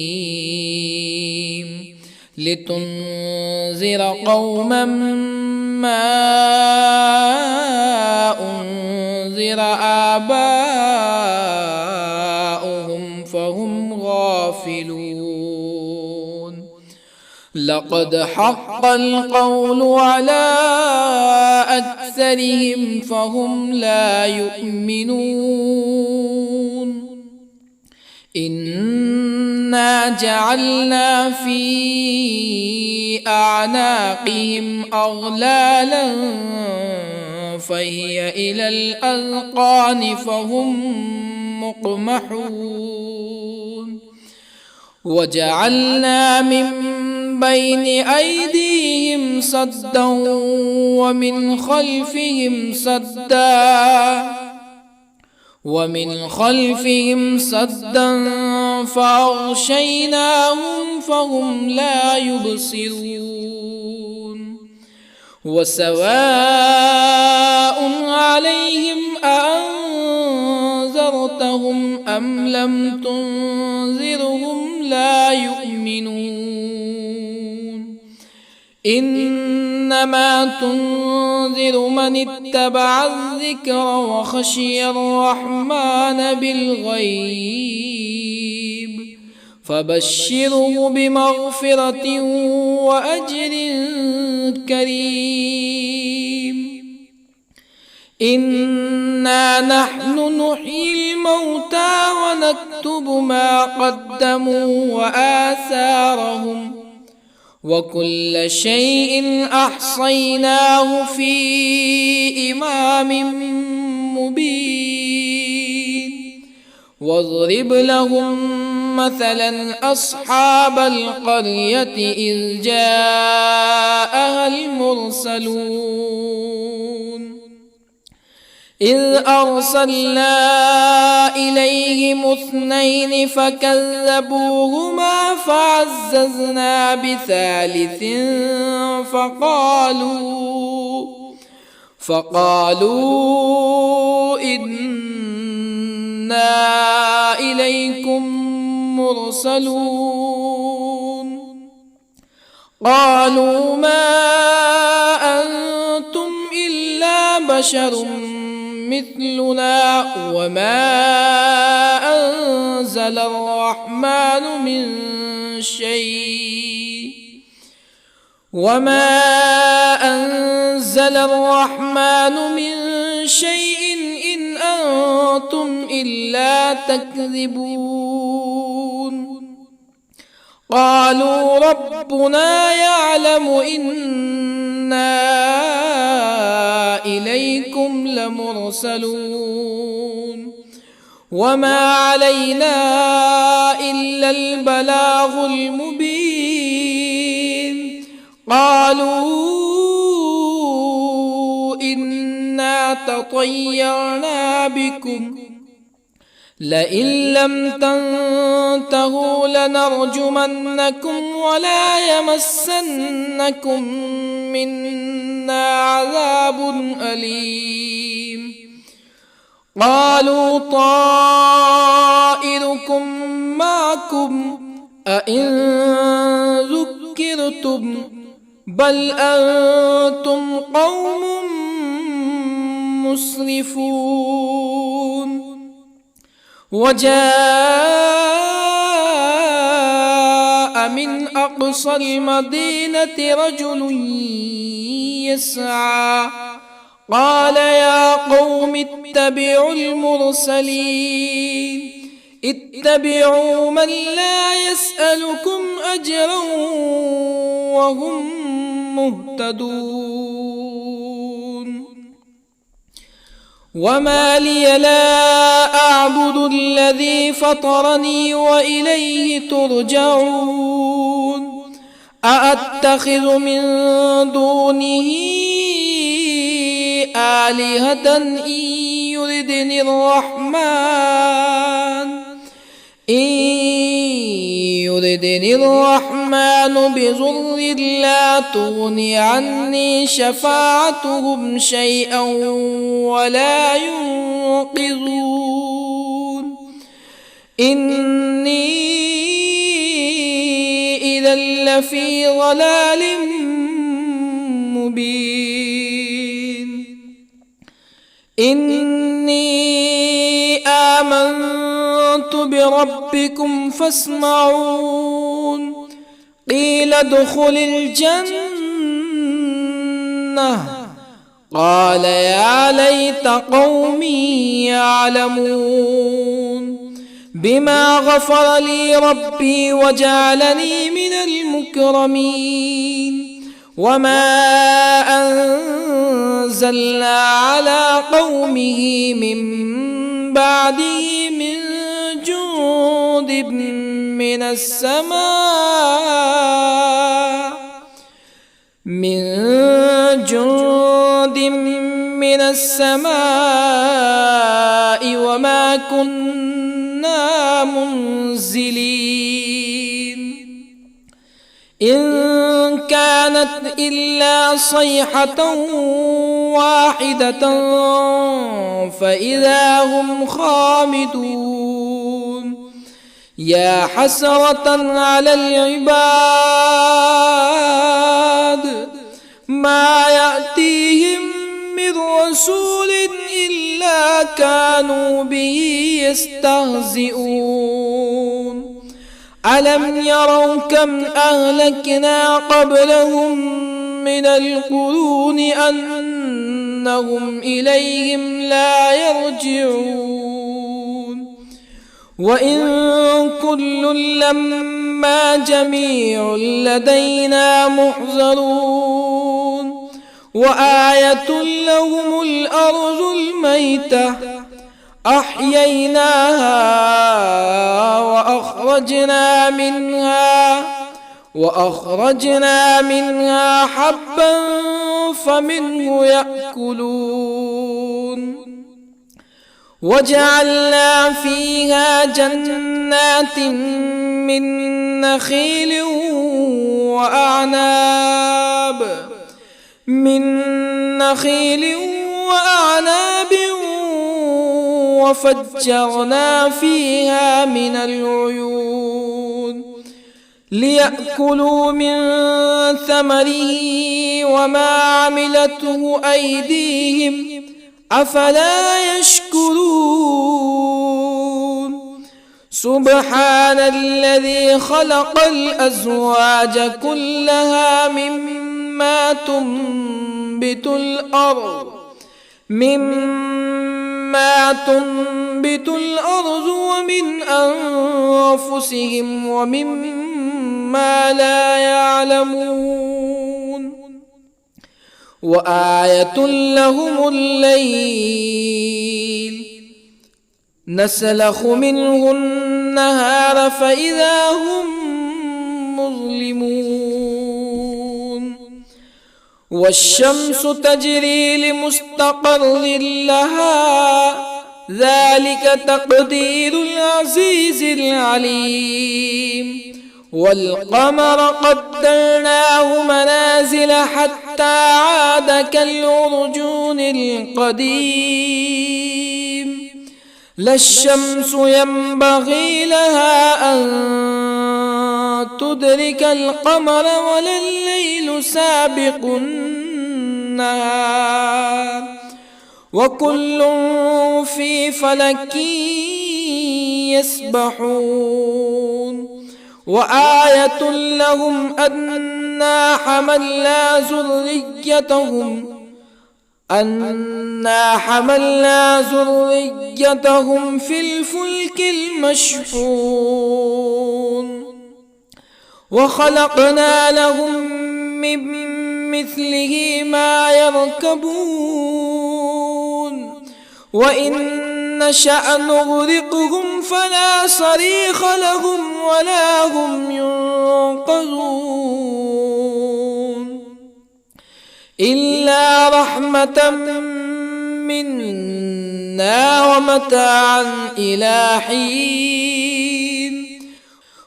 لتنذر قوما ما أنذر آباؤهم فهم غافلون لقد حق القول على أكثرهم فهم لا يؤمنون إنا جعلنا في أعناقهم أغلالا فهي إلى الأذقان فهم مقمحون وجعلنا من بين أيديهم سدا ومن خلفهم سدا فأغشيناهم فهم لا يبصرون وسواء عليهم أأنذرتهم أم لم تنذرهم لا يؤمنون إنما تنذر من اتبع الذكر وخشي الرحمن بالغيب فبشره بمغفرة وأجر كريم إنا نحن نحيي الموتى ونكتب ما قدموا وآثارهم وكل شيء أحصيناه في إمام مبين واضرب لهم مثلا أصحاب القرية إذ جاءها المرسلون إذ أرسلنا إليهم 2 فكذبوهما فعززنا بثالث فقالوا إنا إليكم مرسلون قالوا ما أنتم إلا بشر مثلنا وما أنزل الرحمن من شيء إن أنتم إلا تكذبون قالوا ربنا يعلم إنا إليكم لمرسلون وما علينا إلا البلاغ المبين قالوا إنا تطيرنا بكم لئن لم تنتهوا لنرجمنكم ولا يمسنكم منا عذاب أليم. قالوا طائركم معكم أئن ذكرتم بل أنتم قوم مسرفون. وجاء من أقصى المدينة رجل يسعى قال يا قوم اتبعوا المرسلين اتبعوا من لا يسألكم أجرا وهم مهتدون. وما لي لا أعبد الذي فطرني وإليه ترجعون. أأتخذ من دونه آلهة إن يردني الرحمن بضر لا تغن عني شفاعتهم شيئا ولا ينقذون. إني إذا لفي ضلال مبين. إني آمنت بربكم فاسمعون. قيل ادخل الجنة قال يا ليت قومي يعلمون بما غفر لي ربي وجعلني من المكرمين. وما أنزلنا على قومه من بعده من جند من السماء وما كنا منزلين. إن كانت إلا صيحة واحدة فإذا هم خامدون. يا حسرة على العباد ما يأتيهم من رسول إلا كانوا به يستهزئون. ألم يروا كم أهلكنا قبلهم من القرون أنهم إليهم لا يرجعون. وإن كل لما جميع لدينا محضرون. وآية لهم الأرض الميتة أحييناها وأخرجنا منها حبا فمنه يأكلون. وجعلنا فيها جنات من نخيل وأعناب وفجرنا فيها من العيون ليأكلوا من ثمره وما عملته أيديهم أفلا يشكرون. سبحان الذي خلق الأزواج كلها مما تنبت الأرض ومن أنفسهم ومما لا يعلمون. وآية لهم الليل نسلخ منه النهار فإذا هم مظلمون. والشمس تجري لمستقر لها ذلك تقدير العزيز العليم. والقمر قدرناه منازل حتى عاد كالعرجون القديم. لا الشمس ينبغي لها أن تدرك القمر ولا الليل سابق النهار وكل في فلك يسبحون. وآية لهم أنا حملنا ذريتهم في الفلك المشحون وخلقنا لهم من مثله ما يركبون وإن نشأ نغرقهم فلا صريخ لهم ولا هم ينقذون إلا رحمة منا ومتاعا إلى حين.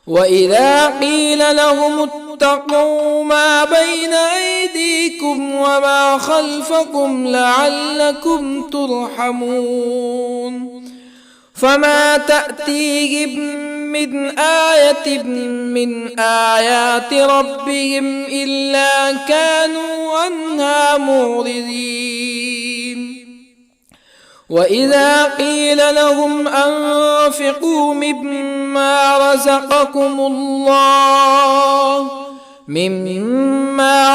وإذا قيل لهم اتقوا ما بين أيديكم وما خلفكم لعلكم ترحمون فما تأتيهم من آية من آيات ربهم إلا كانوا عنها معرضين. وإذا قيل لهم أنفقوا مما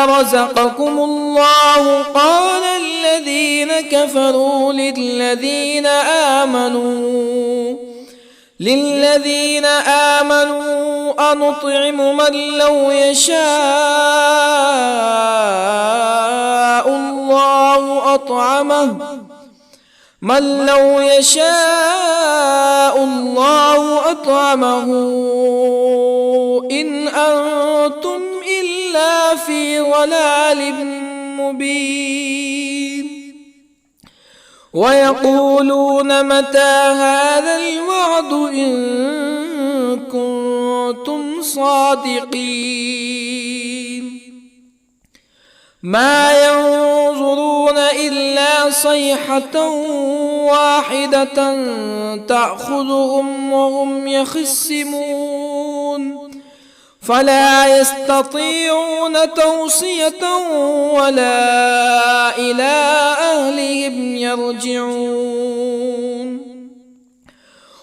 رزقكم الله قال الذين كفروا للذين آمنوا أنطعم من لو يشاء الله أطعمه إن أنتم إلا في ضلال مبين. ويقولون متى هذا الوعد إن كنتم صادقين ما ينظرون إلا صيحة واحدة تأخذهم وهم يخصمون فلا يستطيعون توصية ولا إلى أهلهم يرجعون.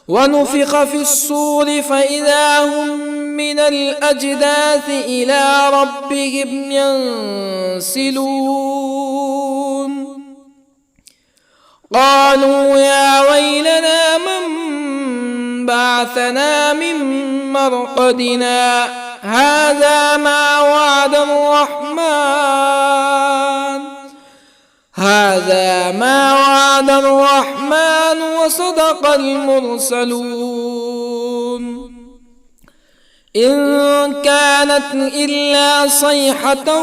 ونفخ في الصور فإذا هم من الأجداث إلى ربهم ينسلون قالوا يا ويلنا من بعثنا من مرقدنا هذا ما وعد الرحمن وصدق المرسلون إن كانت إلا صيحة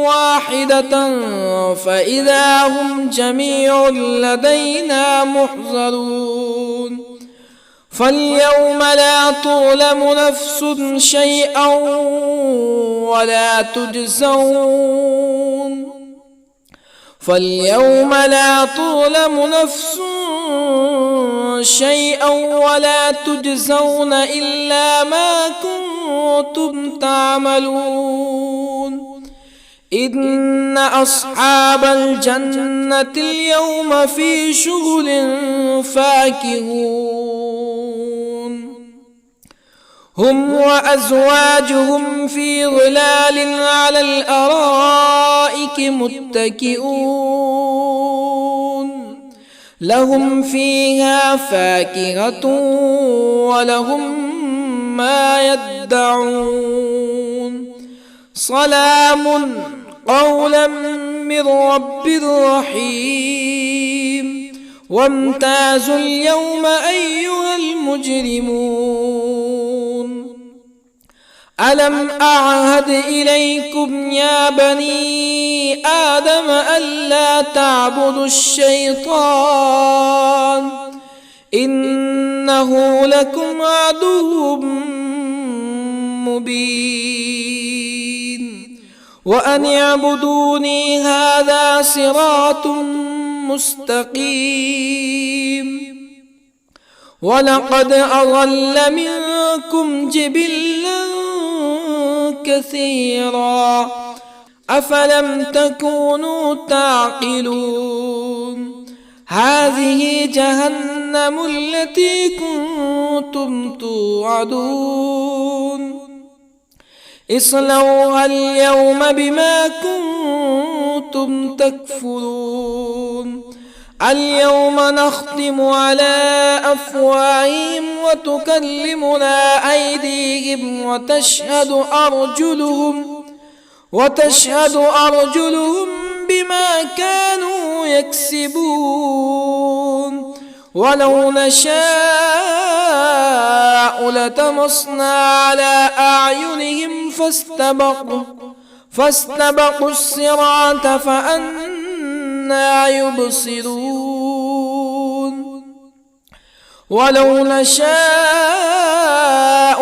واحدة فإذا هم جميع لدينا محضرون فاليوم لا تظلم نفس شيئا ولا تجزون إلا ما كنتم تعملون إن أصحاب الجنة اليوم في شغل فاكهون هم وأزواجهم في ظلال على الأرائك متكئون لهم فيها فاكهة ولهم ما يدعون سلام قولا من رب رحيم وامتازوا اليوم أيها المجرمون ألم أعهد إليكم يا بني آدم ألا تعبدوا الشيطان إنه لكم عدو مبين وأن اعبدوني هذا صراط مستقيم ولقد أضل منكم جبلا كثيرا أفلم تكونوا تعقلون هذه جهنم التي كنتم توعدون اصلوها اليوم بما كنتم تكفرون اليوم نختم على أفواههم وتكلمنا أيديهم وتشهد أرجلهم بما كانوا يكسبون ولو نشاء لطمسنا على أعينهم فاستبقوا الصراط فأنى يبصرون ولو نشاء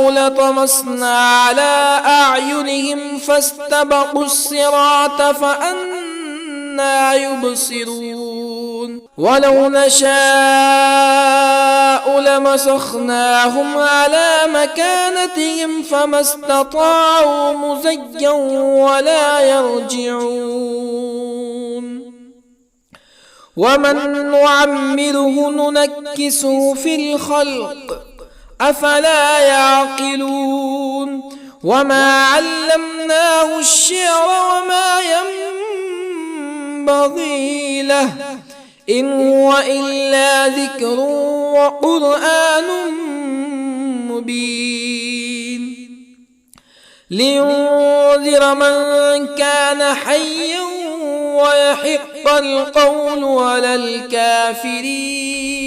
لطمسنا على أعينهم فاستبقوا الصراط فأنى يبصرون ولو نشاء لمسخناهم على مكانتهم فما استطاعوا مزيا ولا يرجعون ومن نعمره ننكسه في الخلق أفلا يعقلون وما علمناه الشعر وما ينبغي له إن هو إلا ذكر وقرآن مبين لينذر من كان حيا ويحق القول على الكافرين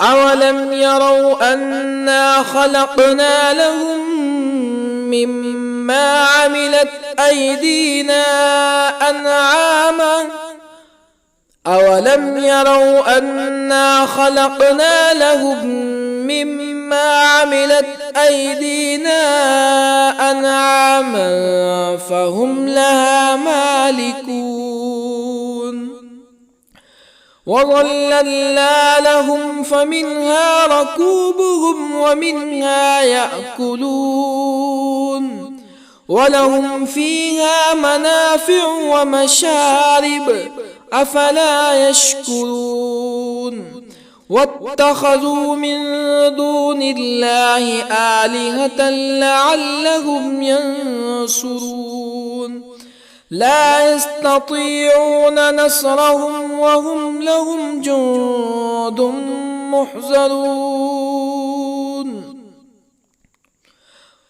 أولم يروا أنا خلقنا لهم مما عملت أيدينا أنعاما أولم يروا أنا خلقنا لهم مما عملت أيدينا أنعاما فهم لها مالكون وظللنا لهم فمنها ركوبهم ومنها يأكلون ولهم فيها منافع ومشارب أفلا يشكرون واتخذوا من دون الله آلهة لعلهم ينصرون لا يستطيعون نصرهم وهم لهم جند محضرون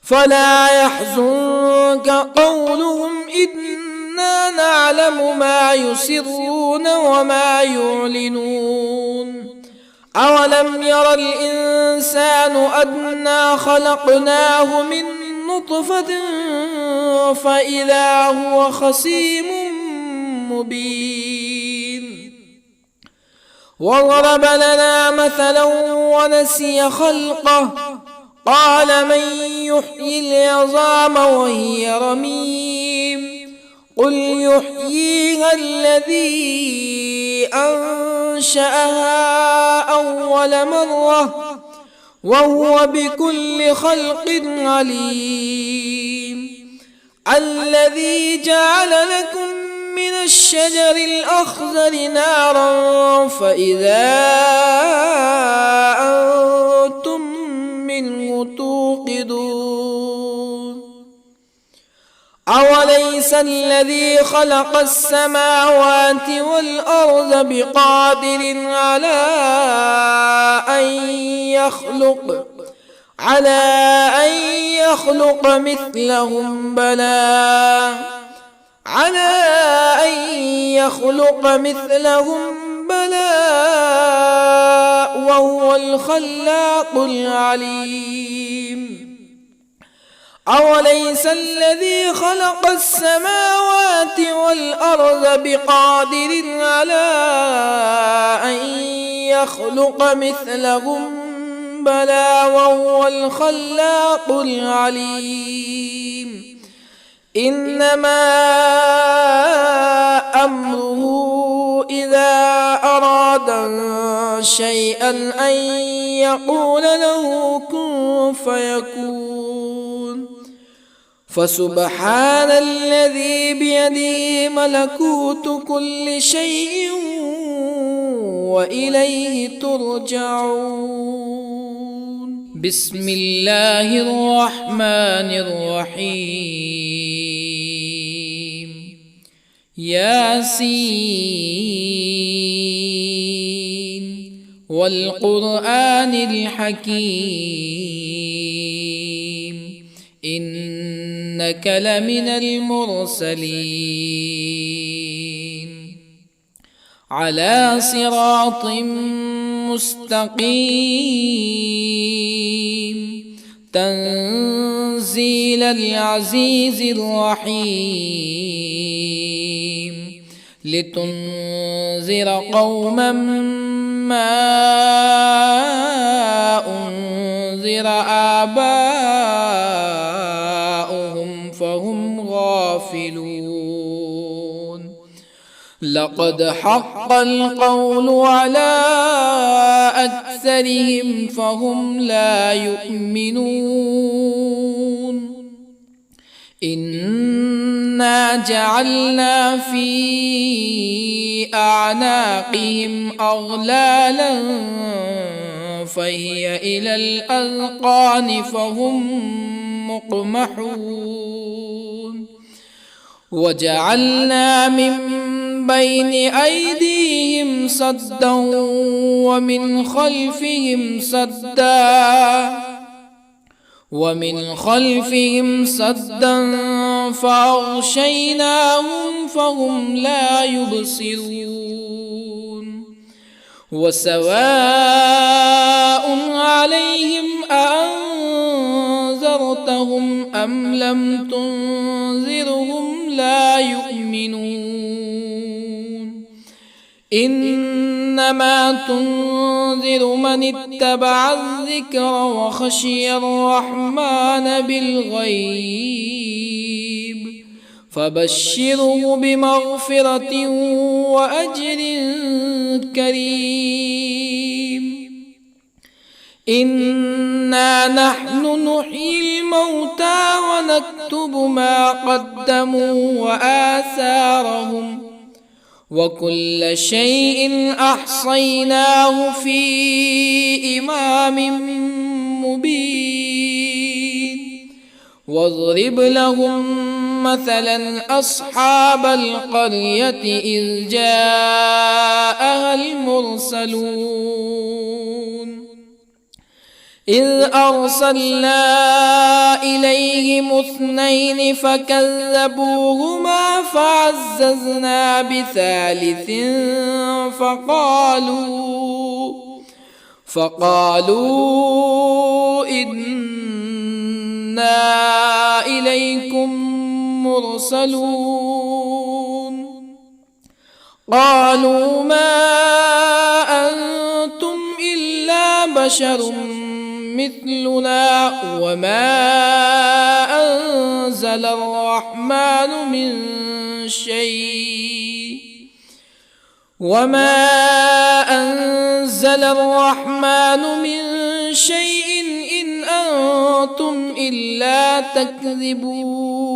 فلا يحزنك قولهم إنا نعلم ما يسرون وما يعلنون أولم ير الإنسان أنا خلقناه من نطفة فإذا هو خصيم مبين وضرب لنا مثلا ونسي خلقه قال من يحيي العظام وهي رميم قل يحييها الذي أنشأها أول مرة وهو بكل خلق عليم الذي جعل لكم من الشجر الأخضر نارا فإذا أنتم منه توقدون أوليس الذي خلق السماوات والأرض بقادر على أن يخلق مثلهم بلى وهو الخلاق العليم أوليس الذي خلق السماوات والأرض بقادر على أن يخلق مثلهم بلى وهو الخلاق العليم إنما أمره إذا أراد شيئا أن يقول له كن فيكون فسبحان الذي بيده ملكوت كل شيء وإليه ترجعون. بسم الله الرحمن الرحيم. ياسين والقرآن الحكيم إنك لمن المرسلين على صراط مستقيم تنزيل العزيز الرحيم لتنذر قوما ما أنذر آباؤهم فهم غافلون لقد حق القول على أكثرهم فهم لا يؤمنون إنا جعلنا في أعناقهم أغلالا فهي إلى الأذقان فهم مقمحون وجعلنا من بين أيديهم سدا ومن خلفهم سدا فأغشيناهم فهم لا يبصرون وسواء عليهم أأنذرتهم أم لم تنذرهم لا يؤمنون إنما تنذر من اتبع الذكر وخشي الرحمن بالغيب فبشره بمغفرة وأجر كريم إنا نحن نحيي الموتى ونكتب ما قدموا وآثارهم وكل شيء أحصيناه في إمام مبين واضرب لهم مثلا أصحاب القرية إذ جاءها المرسلون إذ أرسلنا إليهم اثنين فكذبوهما فعززنا بثالث فقالوا إنا إليكم مرسلون قالوا ما أنتم إلا بشر مثلنا وما أنزل الرحمن من شيء إن أنتم إلا تكذبون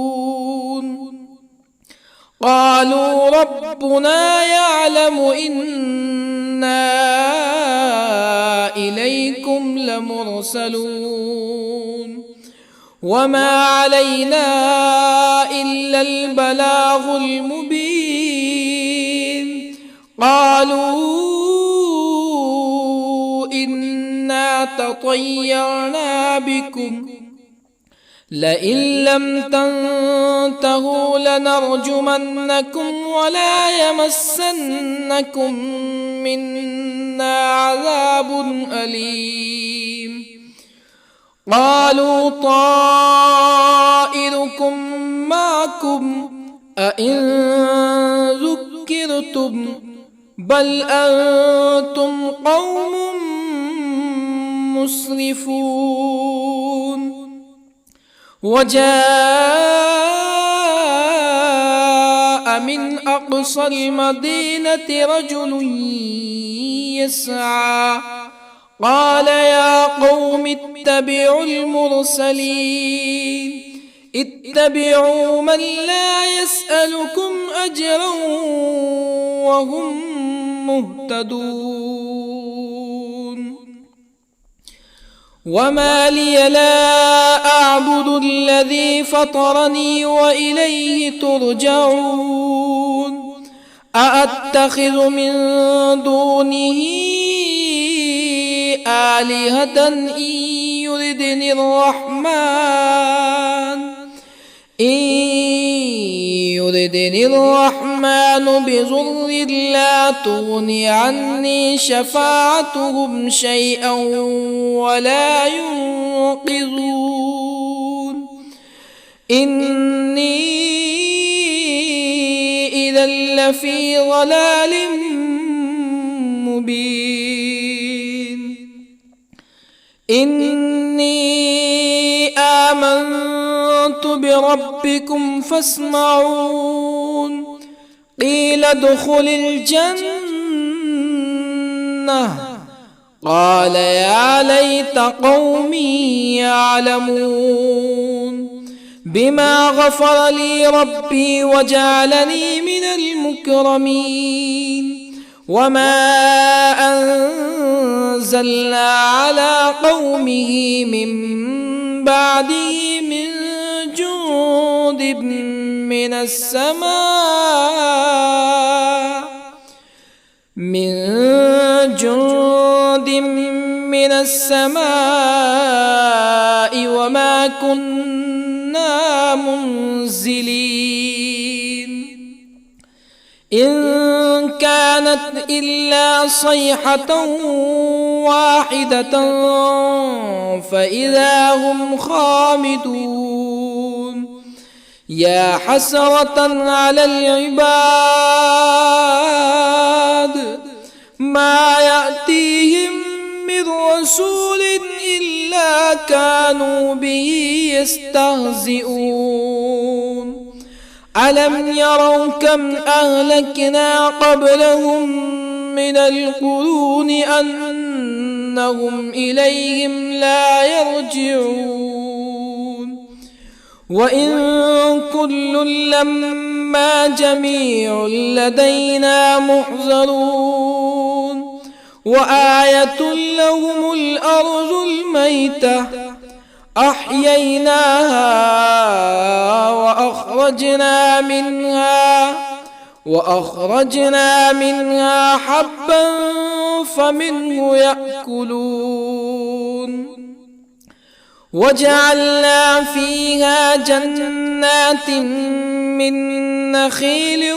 قالوا ربنا يعلم إنا إليكم لمرسلون وما علينا إلا البلاغ المبين قالوا إنا تطيرنا بكم لئن لم تنتهوا لنرجمنكم ولا يمسنكم منا عذاب أليم قالوا لكم أئن ذكرتم بل أنتم قوم مسرفون. وجاء من أقصى المدينة رجل يسعى قال يا قوم اتبعوا المرسلين اتبعوا من لا يسألكم أجرا وهم مهتدون. وما لي لا أعبد الذي فطرني وإليه ترجعون. أأتخذ من دونه آلهة إن يردني الرحمن بضر لا تغني عني شفاعتهم شيئا ولا ينقذون. إني إذا لفي ضلال مبين. إني آمنت بربكم فاسمعون. قيل ادخل الجنة قال يا ليت قومي يعلمون بما غفر لي ربي وجعلني من المكرمين. وما أنزلنا على قومه من بعده من جند من السماء وما كنا منزلين. إن كانت إلا صيحة واحدة فإذا هم خامدون. يا حسرة على العباد ما يأتيهم من رسول إلا كانوا به يستهزئون. ألم يروا كم أهلكنا قبلهم من القرون أنهم إليهم لا يرجعون. وإن كل لما جميع لدينا محضرون. وآية لهم الأرض الميتة أحييناها وأخرجنا منها حبا فمنه يأكلون. وجعلنا فيها جنات من نخيل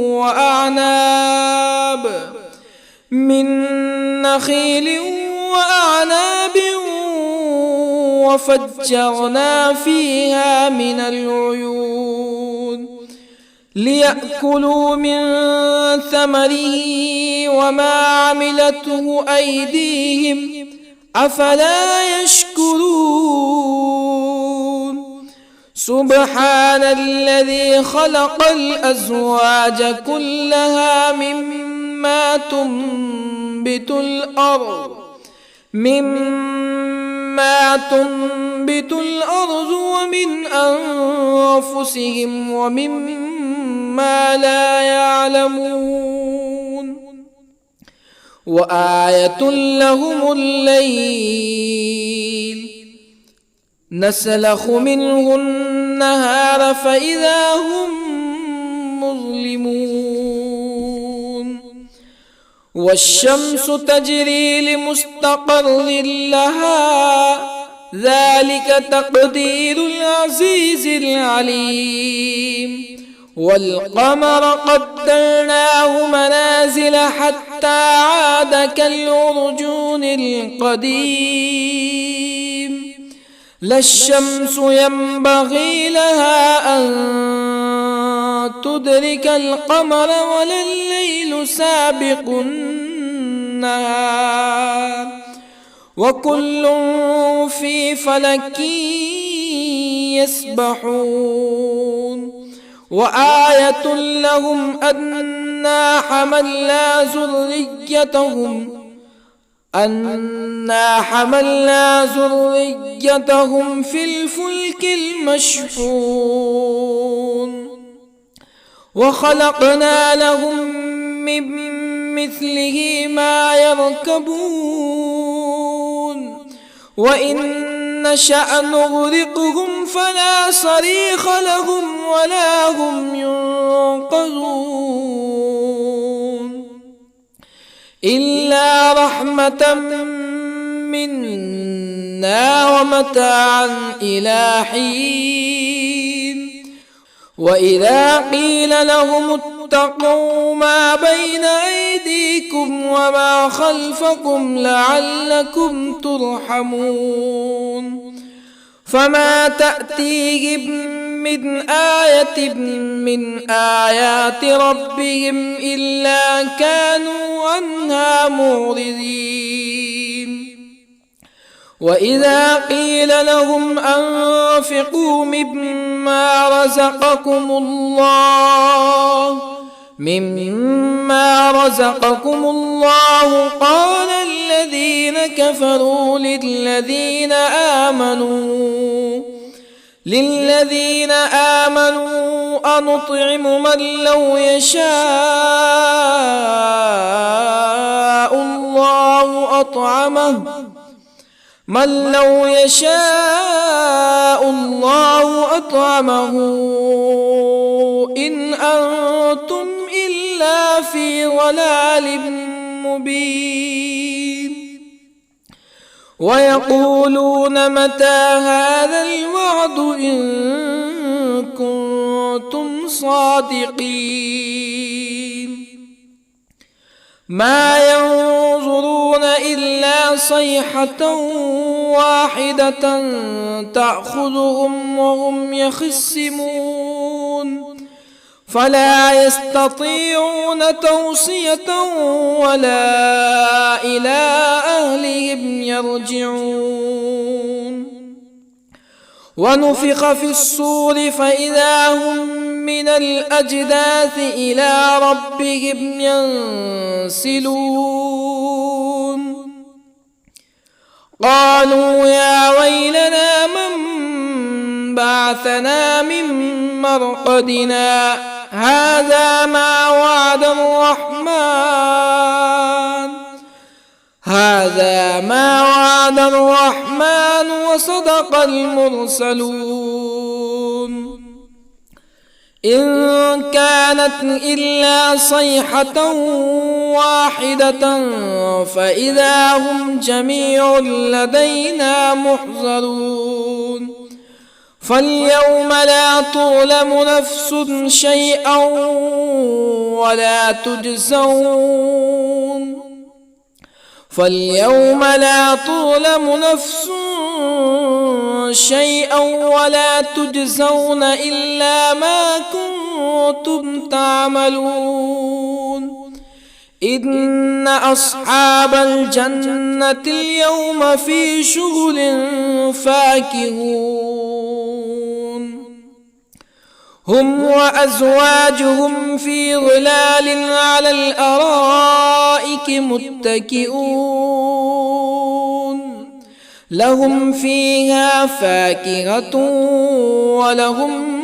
وأعناب وفجرنا فيها من العيون ليأكلوا من ثمره وما عملته أيديهم أفلا يشكرون. سبحان الذي خلق الأزواج كلها مما تنبت الأرض ومن أنفسهم ومما لا يعلمون. وآية لهم الليل نسلخ منه النهار فإذا هم مظلمون. والشمس تجري لمستقر لها ذلك تقدير العزيز العليم. والقمر قدرناه منازل حتى عاد كالعرجون القديم. لا الشمس ينبغي لها أن تدرك القمر ولا الليل سابق النهار وكل في فلك يسبحون وآية لهم أنا حملنا ذريتهم في الفلك المشحون وخلقنا لهم من مثله ما يركبون وإن نشأ نغرقهم فلا صريخ لهم ولا هم ينقذون إلا رحمة منا ومتاعا إلى حين وإذا قيل لهم اتقوا ما بين أيديكم وما خلفكم لعلكم ترحمون فما تأتيهم من آية من آيات ربهم إلا كانوا عنها معرضين وإذا قيل لهم أنفقوا مما رزقكم الله قال الذين كفروا للذين آمنوا أنطعم من لو يشاء الله أطعمه إن أنتم إلا في ضلال مبين ويقولون متى هذا الوعد إن كنتم صادقين ما ينظرون إلا صيحة واحدة تأخذهم وهم يخصمون فلا يستطيعون توصية ولا إلى أهلهم يرجعون ونفخ في الصور فإذا هم من الأجداث إلى ربهم ينسلون قالوا يا ويلنا من بعثنا من مرقدنا هذا ما وعد الرحمن وصدق المرسلون إن كانت إلا صيحة واحدة فإذا هم جميع لدينا محضرون فاليوم لا تظلم نفس شيئا ولا تجزون إلا ما كنتم تعملون إن أصحاب الجنة اليوم في شغل فاكهون هم وأزواجهم في ظلال على الأرائك متكئون لهم فيها فاكهة ولهم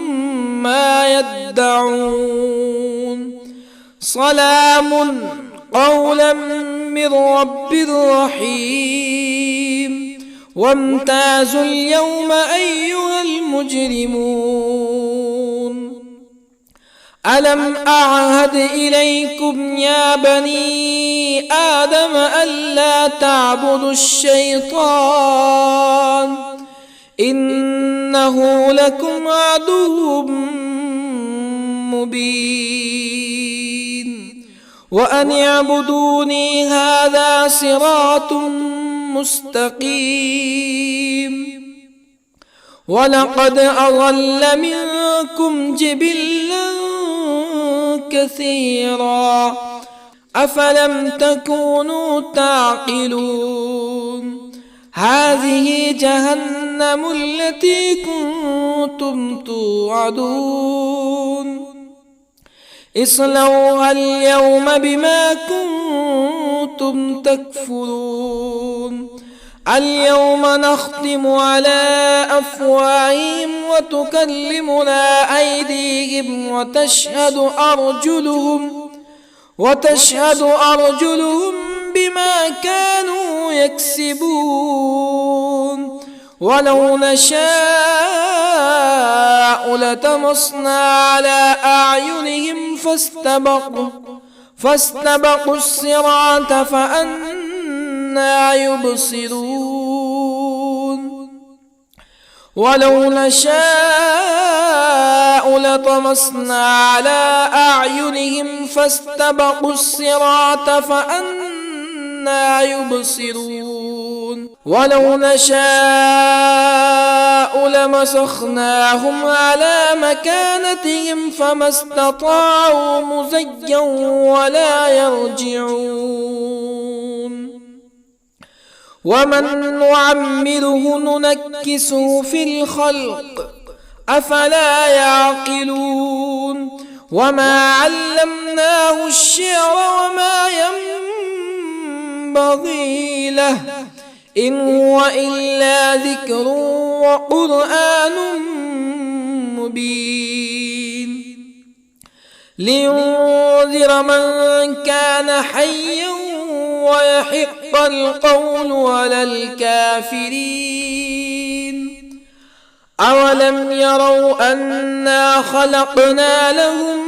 ما يدعون سلام قولا من رب رحيم وامتازوا اليوم أيها المجرمون ألم أعهد إليكم يا بني آدم ألا تعبدوا الشيطان إنه لكم عدو مبين وأن اعبدوني هذا صراط مستقيم ولقد أضل منكم جبلا كثيرا أفلم تكونوا تعقلون هذه جهنم التي كنتم توعدون اصلوها اليوم بما كنتم تكفرون اليوم نختم على أفواههم وتكلمنا أيديهم وتشهد أرجلهم بما كانوا يكسبون ولو نشاء لطمسنا على أعينهم فاستبقوا الصراط فأنى يبصرون ولو نشاء لطمسنا على أعينهم فاستبقوا الصراط فأنى يبصرون ولو نشاء لمسخناهم على مكانتهم فما استطاعوا مزيا ولا يرجعون ومن نعمره ننكسه في الخلق أفلا يعقلون وما علمناه الشعر وما ينبغي له إن هو إلا ذكر وقرآن مبين لينذر من كان حيا ويحق القول على الكافرين أولم يروا أنا خلقنا لهم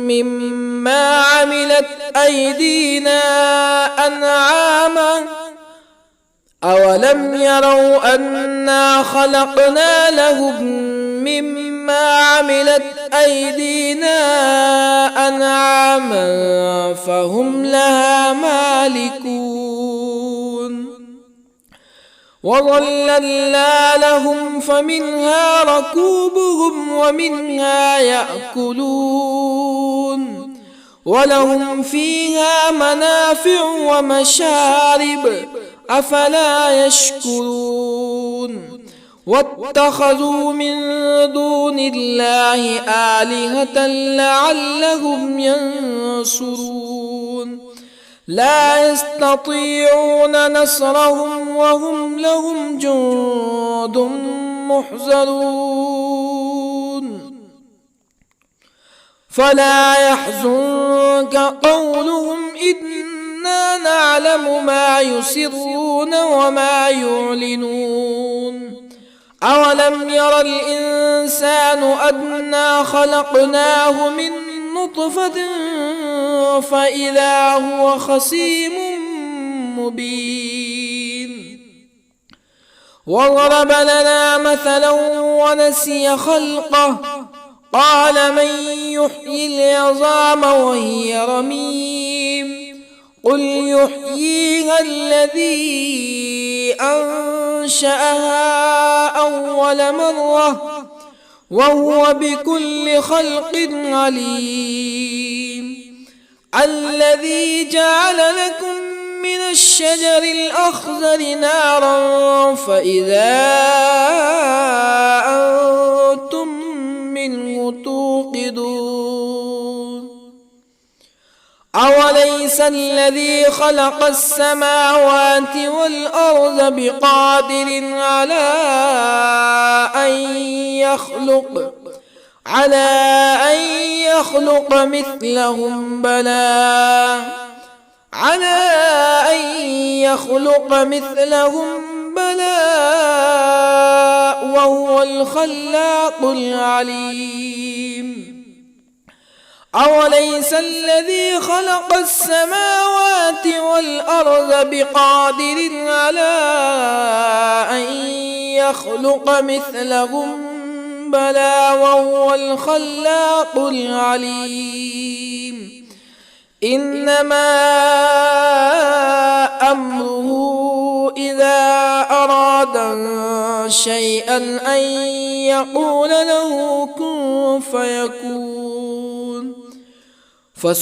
مما عملت أيدينا أنعاما أولم يروا أنا خلقنا لهم مما عملت أيدينا أنعاما فهم لها مالكون وظللنا لهم فمنها ركوبهم ومنها يأكلون ولهم فيها منافع ومشارب أفلا يشكرون واتخذوا من دون الله آلهة لعلهم ينصرون لا يستطيعون نصرهم وهم لهم جند محضرون فلا يحزنك قولهم إنا نعلم ما يسرون وما يعلنون أولم ير الإنسان أنا خلقناه من نطفة فإذا هو خصيم مبين وضرب لنا مثلا ونسي خلقه قال من يحيي العظام وهي رميم قل يحييها الذي أنشأها أول مرة وهو بكل خلق عليم الذي جعل لكم من الشجر الأخضر نارا فإذا أنتم منه توقدون أوليس الذي خلق السماوات والأرض بقادر على أن يخلق مثلهم بلى وهو الخلاق العليم أوليس الذي خلق السماوات والأرض بقادر على أن يخلق مثلهم بلى وهو الخلاق العليم إنما أمره إذا أراد شيئا أن يقول له كن فيكون فسبحان